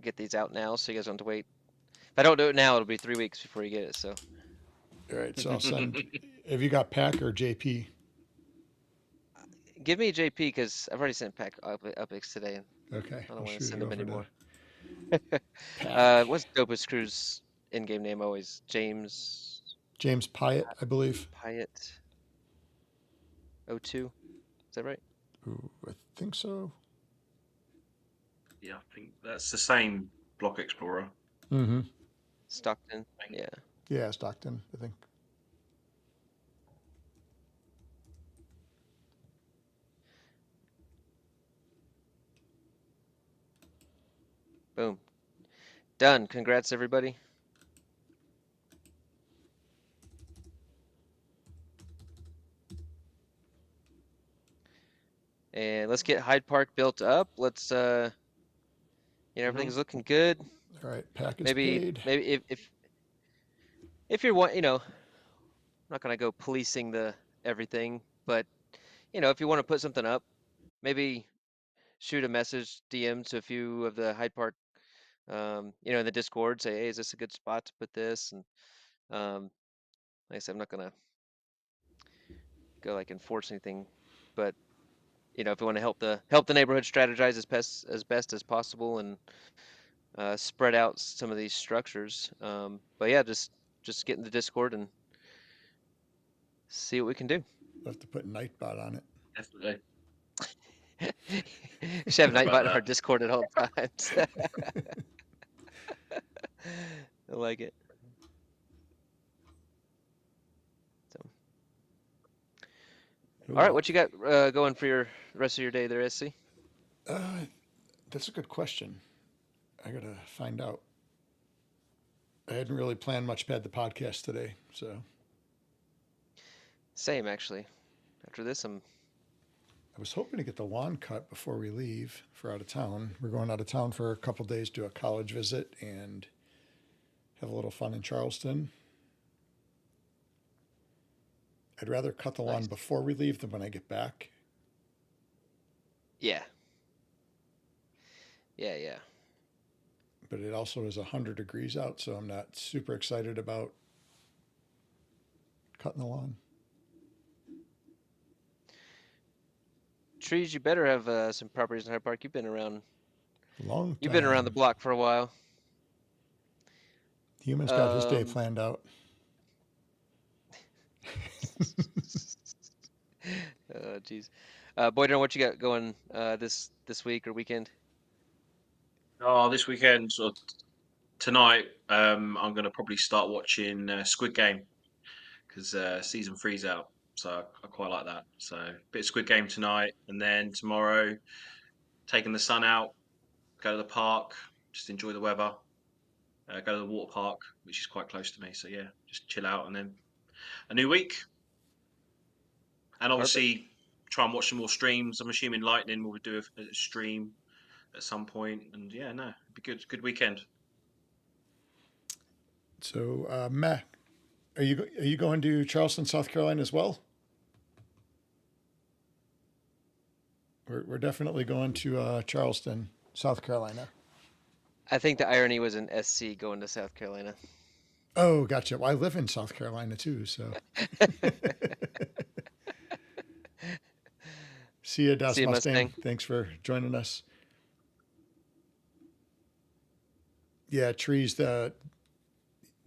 Get these out now so you guys don't have to wait I don't do it now, it'll be 3 weeks before you get it. So All right, so I'll send. Have you got Pack or JP? give me JP because I've already sent Pack Upix today, and Okay, I don't I'll want to shoot send it them over to anymore. Pack. What's Dopest Crew's in-game name always? James James Pyatt, I believe. Pyatt 02. Is that right? Ooh, I think so. Yeah, I think that's the same Block Explorer. Mm-hmm. Stockton. Yeah. Yeah, Stockton, I think. Boom. Done. Congrats, everybody. And let's get Hyde Park built up. Let's everything's looking good. All right, Pack is Maybe paid. if you're I'm not gonna go policing the everything, but if you want to put something up, maybe shoot a message DM to a few of the Hyde Park in the Discord, say, hey, is this a good spot to put this? And like I said, I'm not gonna go like enforce anything, but if you want to help the neighborhood strategize as best as possible and spread out some of these structures. But yeah, just get in the Discord and see what we can do. We'll have to put Nightbot on it. Definitely. We should have About Nightbot in that. our Discord at all times. I like it. So, all right, what you got going for your rest of your day there, SC? That's a good question. I gotta find out. I hadn't really planned much about the podcast today, so Same actually. After this, I was hoping to get the lawn cut before we leave for out of town. We're going out of town for a couple days, do a college visit, and have a little fun in Charleston. I'd rather cut the lawn nice. before we leave than when I get back. Yeah. Yeah. But it also is 100 degrees out, so I'm not super excited about cutting the lawn. Trees, you better have some properties in Hyde Park. You've been around. Long You've been around the time. block for a while. Human's got his day planned out. Oh, jeez. Boyden, what you got going this week or weekend? Oh, this weekend or tonight, I'm going to probably start watching Squid Game because season three's out, so I quite like that. So bit of Squid Game tonight, and then tomorrow, taking the sun out, go to the park, just enjoy the weather. Go to the water park, which is quite close to me. So yeah, just chill out, and then a new week, and Perfect. obviously try and watch some more streams. I'm assuming Lightning will do a stream at some point, and yeah, no, it'd be good weekend. So, Matt, are you going to Charleston, South Carolina as well? We're definitely going to Charleston, South Carolina. I think the irony was in SC going to South Carolina. Oh, gotcha. Well, I live in South Carolina too, so. See you, Das See you, Mustang. Mustang. Thanks for joining us. Yeah, Trees, the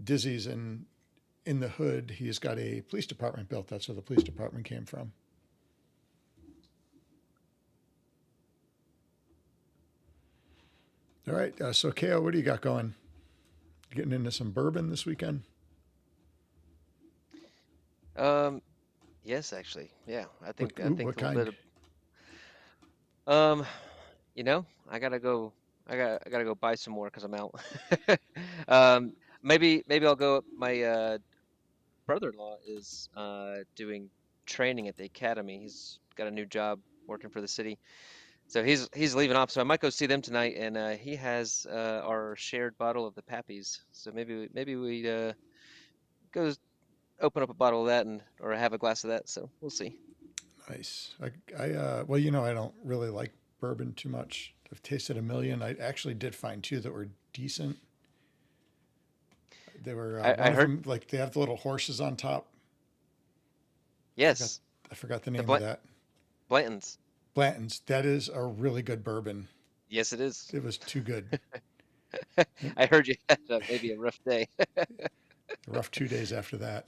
Dizzy's in the hood. He's got a police department built. That's where the police department came from. All right. So, Ko, what do you got going? Getting into some bourbon this weekend? Yes, actually. Yeah, I What, think ooh, I think what a little bit kind? of I gotta go. I gotta go buy some more because I'm out. Maybe I'll go. My brother-in-law is doing training at the academy. He's got a new job working for the city, so he's leaving off. So I might go see them tonight, and he has our shared bottle of the Pappies. So maybe we go open up a bottle of that and or have a glass of that. So we'll see. Nice. Well, I don't really like bourbon too much. I've tasted a million. I actually did find two that were decent. They were I one of heard. them. Like they have the little horses on top. I forgot. Yes, I forgot the the name of that. Blanton's. Blanton's. That is a really good bourbon. Yes, it is. It was too good. I heard you had maybe a rough day, A rough 2 days after that.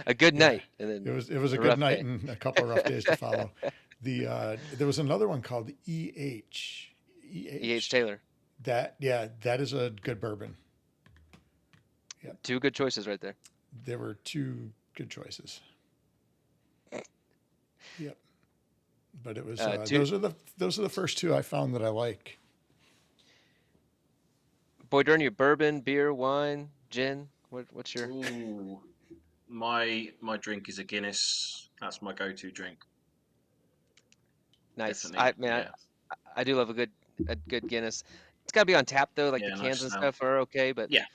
a good Yeah, night, and then it was a a good rough night day. and a couple of rough days to follow. There was another one called EH. E.H. EH. Taylor. That is a good bourbon. Yep. Two good choices right there. There were two good choices. Yep. But it was Two. those are the first two I found that I like. Boy, during your bourbon, beer, wine, gin. What's your? Ooh, my drink is a Guinness. That's my go-to drink. Nice. Definitely. Man, Yeah. I do love a good Guinness. It's got to be on tap though. Like the Yeah. Nice cans and stout. stuff are okay, but Yeah.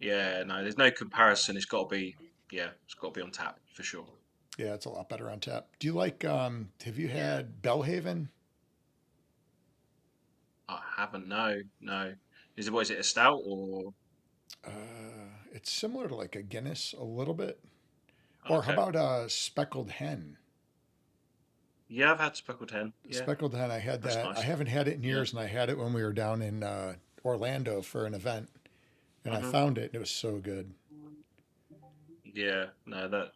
Yeah. No, there's no comparison. It's got to be. Yeah. It's got to be on tap for sure. Yeah, it's a lot better on tap. Do you like? Have you Yeah. had Belhaven? I haven't. No. No. Is it? What is it? A stout or? It's similar to like a Guinness a little bit. Or how Okay. about a speckled hen? Yeah, I've had speckled hen. Yeah, Speckled hen, I had that's that. I nice. haven't had it in Yeah. years, and I had it when we were down in Orlando for an event, and I Hmm. found it, and it was so good. Yeah. No, that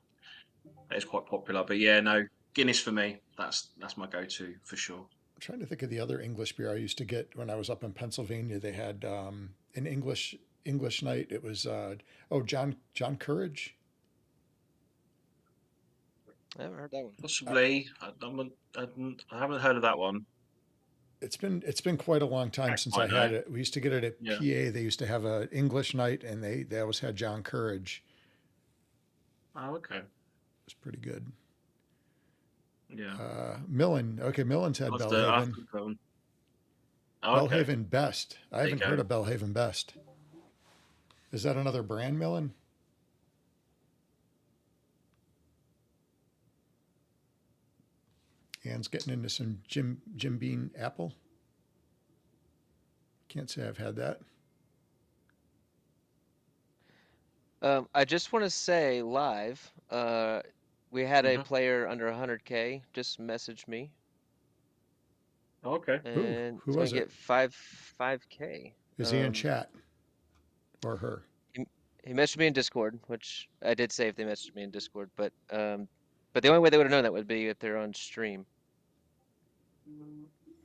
is quite popular. But yeah, no, Guinness for me. That's my go-to for sure. I'm trying to think of the other English beer I used to get when I was up in Pennsylvania. They had an English night. It was John Courage. I haven't heard that one. Possibly. I haven't heard of that one. It's been quite a long time Heck, since I might had know. it. We used to get it at Yeah. PA. They used to have an English night, and they always had John Courage. Oh, okay. It was pretty good. Yeah. Millen. Okay, Millen's had I'll have Belhaven. to look that one. Oh, okay. Belhaven Best. I There you haven't go. heard of Belhaven Best. Is that another brand, Millen? Ann's getting into some Jim Beam apple. Can't say I've had that. I just want to say live. We had a Hmm. player under 100K just message me, Okay. and Who it's gonna was it? get 5K. Is he in chat or her? He messaged me in Discord, which I did say if they messaged me in Discord, but the only way they would have known that would be if they're on stream.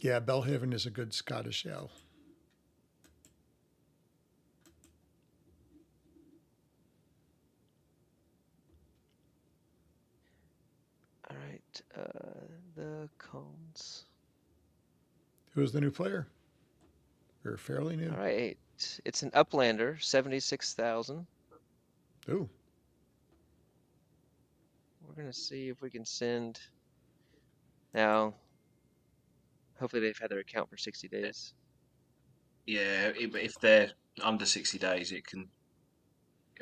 Yeah, Belhaven is a good Scottish ale. All right, the cones. Who's the new player? Or fairly new? All right, it's an Uplander, 76,000. Ooh. We're gonna see if we can send. Now, hopefully they've had their account for 60 days. Yeah. If they're under 60 days, it can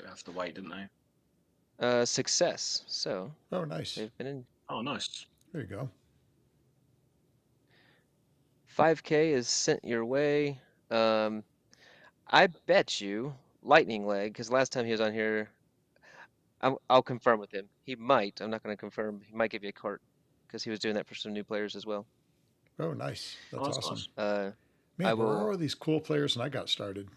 have to wait, don't they? Success. So Oh, nice. they've been in. Oh, nice. There you go. 5K is sent your way. I bet you Lightning Leg, because last time he was on here, I'll confirm with him. He might. I'm not going to confirm. He might give you a cart because he was doing that for some new players as well. Oh, nice. Oh, That's that's awesome. nice. I Man, where are will. all these cool players when I got started?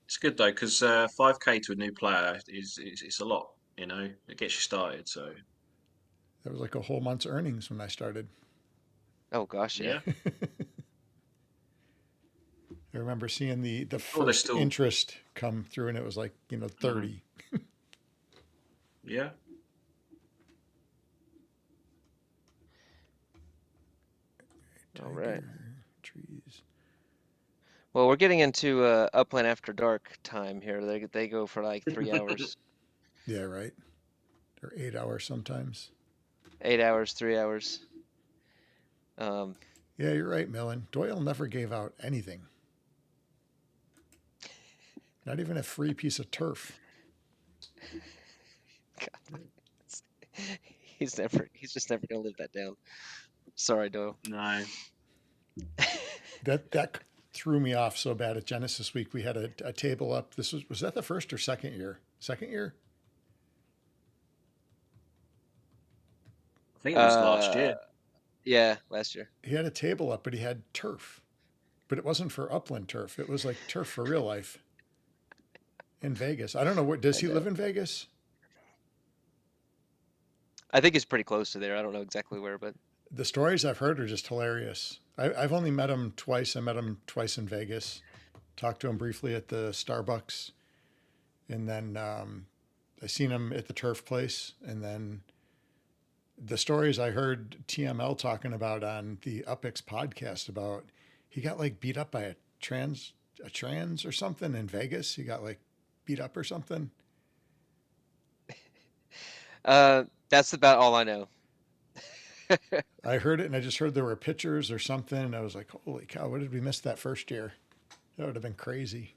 It's good though, because 5K to a new player is it's a lot. You know, it gets you started. So That was like a whole month's earnings when I started. Oh gosh, yeah. yeah. I remember seeing the Oh, there's first still interest come through, and it was like, Mhm. 30. Yeah. All right. Tiger, trees. Well, we're getting into Upland After Dark time here. They go for like 3 hours, Yeah, right. Or 8 hours sometimes. 8 hours, 3 hours. Um, Yeah, you're right, Millen. Doyle never gave out anything. Not even a free piece of turf. God, he's just never gonna live that down. Sorry, Doyle. No. That threw me off so bad at Genesis Week. We had a table up. This was that the first or second year? Second year? I think it was last year. Yeah, last year. He had a table up, but he had turf. But it wasn't for Upland turf. It was like turf for real life in Vegas. I don't know. Does I he know. live in Vegas? I think it's pretty close to there. I don't know exactly where, but The stories I've heard are just hilarious. I've only met him twice. I met him twice in Vegas. Talked to him briefly at the Starbucks, and then I seen him at the turf place. And then the stories I heard TML talking about on the UpX podcast about he got like beat up by a trans or something in Vegas. He got like beat up or something. that's about all I know. I heard it, and I just heard there were pictures or something. And I was like, holy cow, what did we miss that first year? That would have been crazy.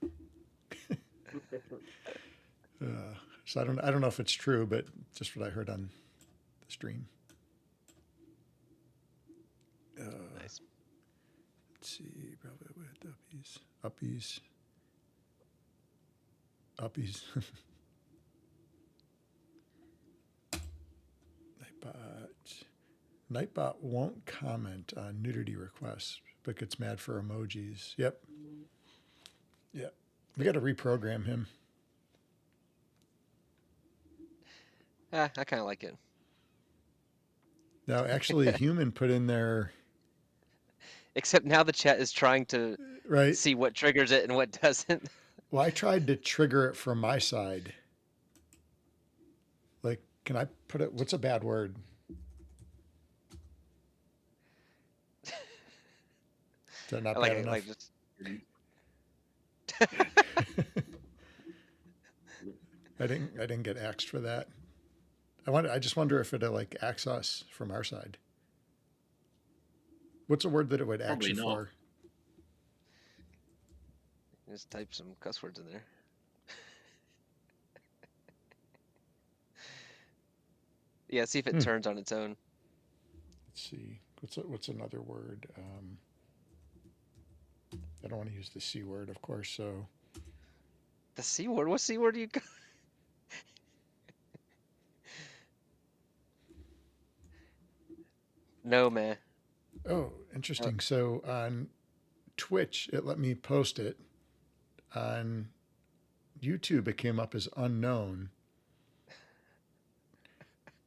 So I don't know if it's true, but just what I heard on the stream. Nice. Let's see, probably with uppies. Nightbot won't comment on nudity requests, but gets mad for emojis. Yep. We got to reprogram him. I kind of like it. Now, actually, a human put in there, Except now the chat is trying to right? see what triggers it and what doesn't. Well, I tried to trigger it from my side. Like, can I put it? What's a bad word? Is that not bad enough? Just I didn't get axed for that. I just wonder if it'll like axe us from our side. What's a word that it would axe Probably you not. for? just type some cuss words in there. Yeah, see if it turns on its own. Let's see. What's another word? I don't want to use the C word, of course. So The C word? What C word do you got? No, man. oh, interesting. So on Twitch, it let me post it. On YouTube, it came up as unknown.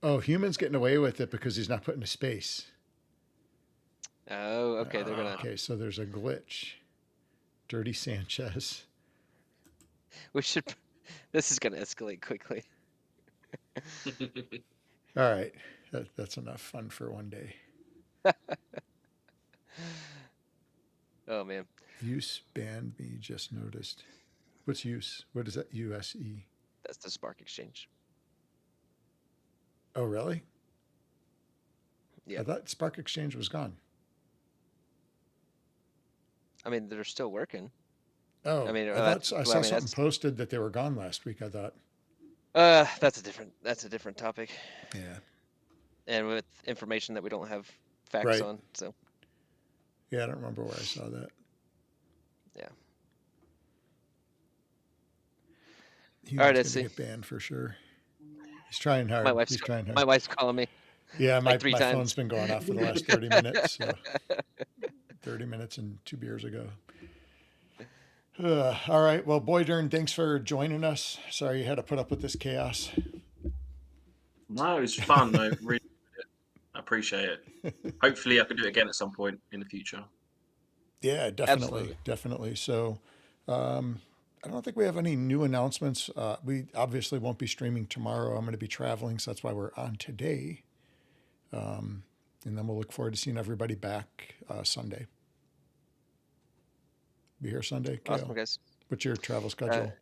Oh, human's getting away with it because he's not putting a space. Oh, okay. They're gonna. Okay, so there's a glitch. Dirty Sanchez. We should. This is gonna escalate quickly. All right, that's enough fun for one day. Oh man. Use banned me. Just noticed. What's use? What is that? USE. That's the Spark Exchange. Oh, really? Yeah. I thought Spark Exchange was gone. I mean, they're still working. Oh, I mean, I saw something posted that they were gone last week. I thought. That's a different topic, Yeah. and with information that we don't have facts Right. on. So Yeah, I don't remember where I saw that. yeah. Human's All right, let's gonna see. get banned for sure. He's trying hard. He's trying hard. My wife's calling me. Yeah, my like 3 times. phone's been going off for the last 30 minutes. So 30 minutes and 2 beers ago. All right. Well, Boydern, thanks for joining us. Sorry you had to put up with this chaos. No, it was fun. I really I appreciate it. Hopefully, I can do it again at some point in the future. Yeah, definitely. Absolutely. Definitely. So I don't think we have any new announcements. We obviously won't be streaming tomorrow. I'm going to be traveling, so that's why we're on today. And then we'll look forward to seeing everybody back Sunday. Be here Sunday, Kale? Awesome, guys. What's your travel schedule?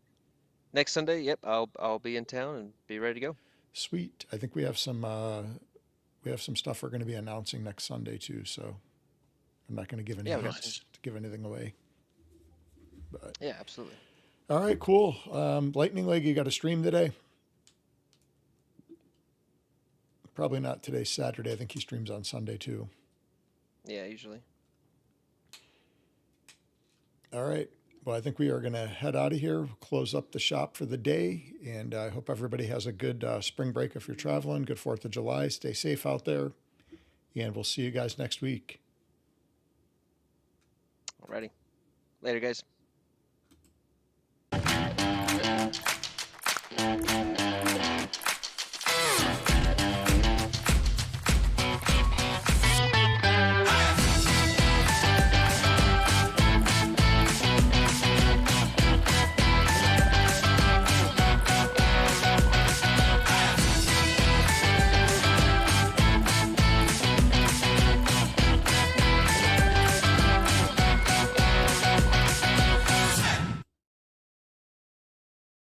Next Sunday, yep, I'll be in town and be ready to go. Sweet. I think we have some stuff we're going to be announcing next Sunday too. So I'm not going to give any Yeah, we got hints to give anything away. But Yeah, absolutely. all right, cool. Lightning Leg, you got a stream today? Probably not today, Saturday. I think he streams on Sunday too. Yeah, usually. All right. Well, I think we are going to head out of here, close up the shop for the day, and I hope everybody has a good spring break if you're traveling. Good 4th of July. Stay safe out there, and we'll see you guys next week. Alrighty. Later, guys.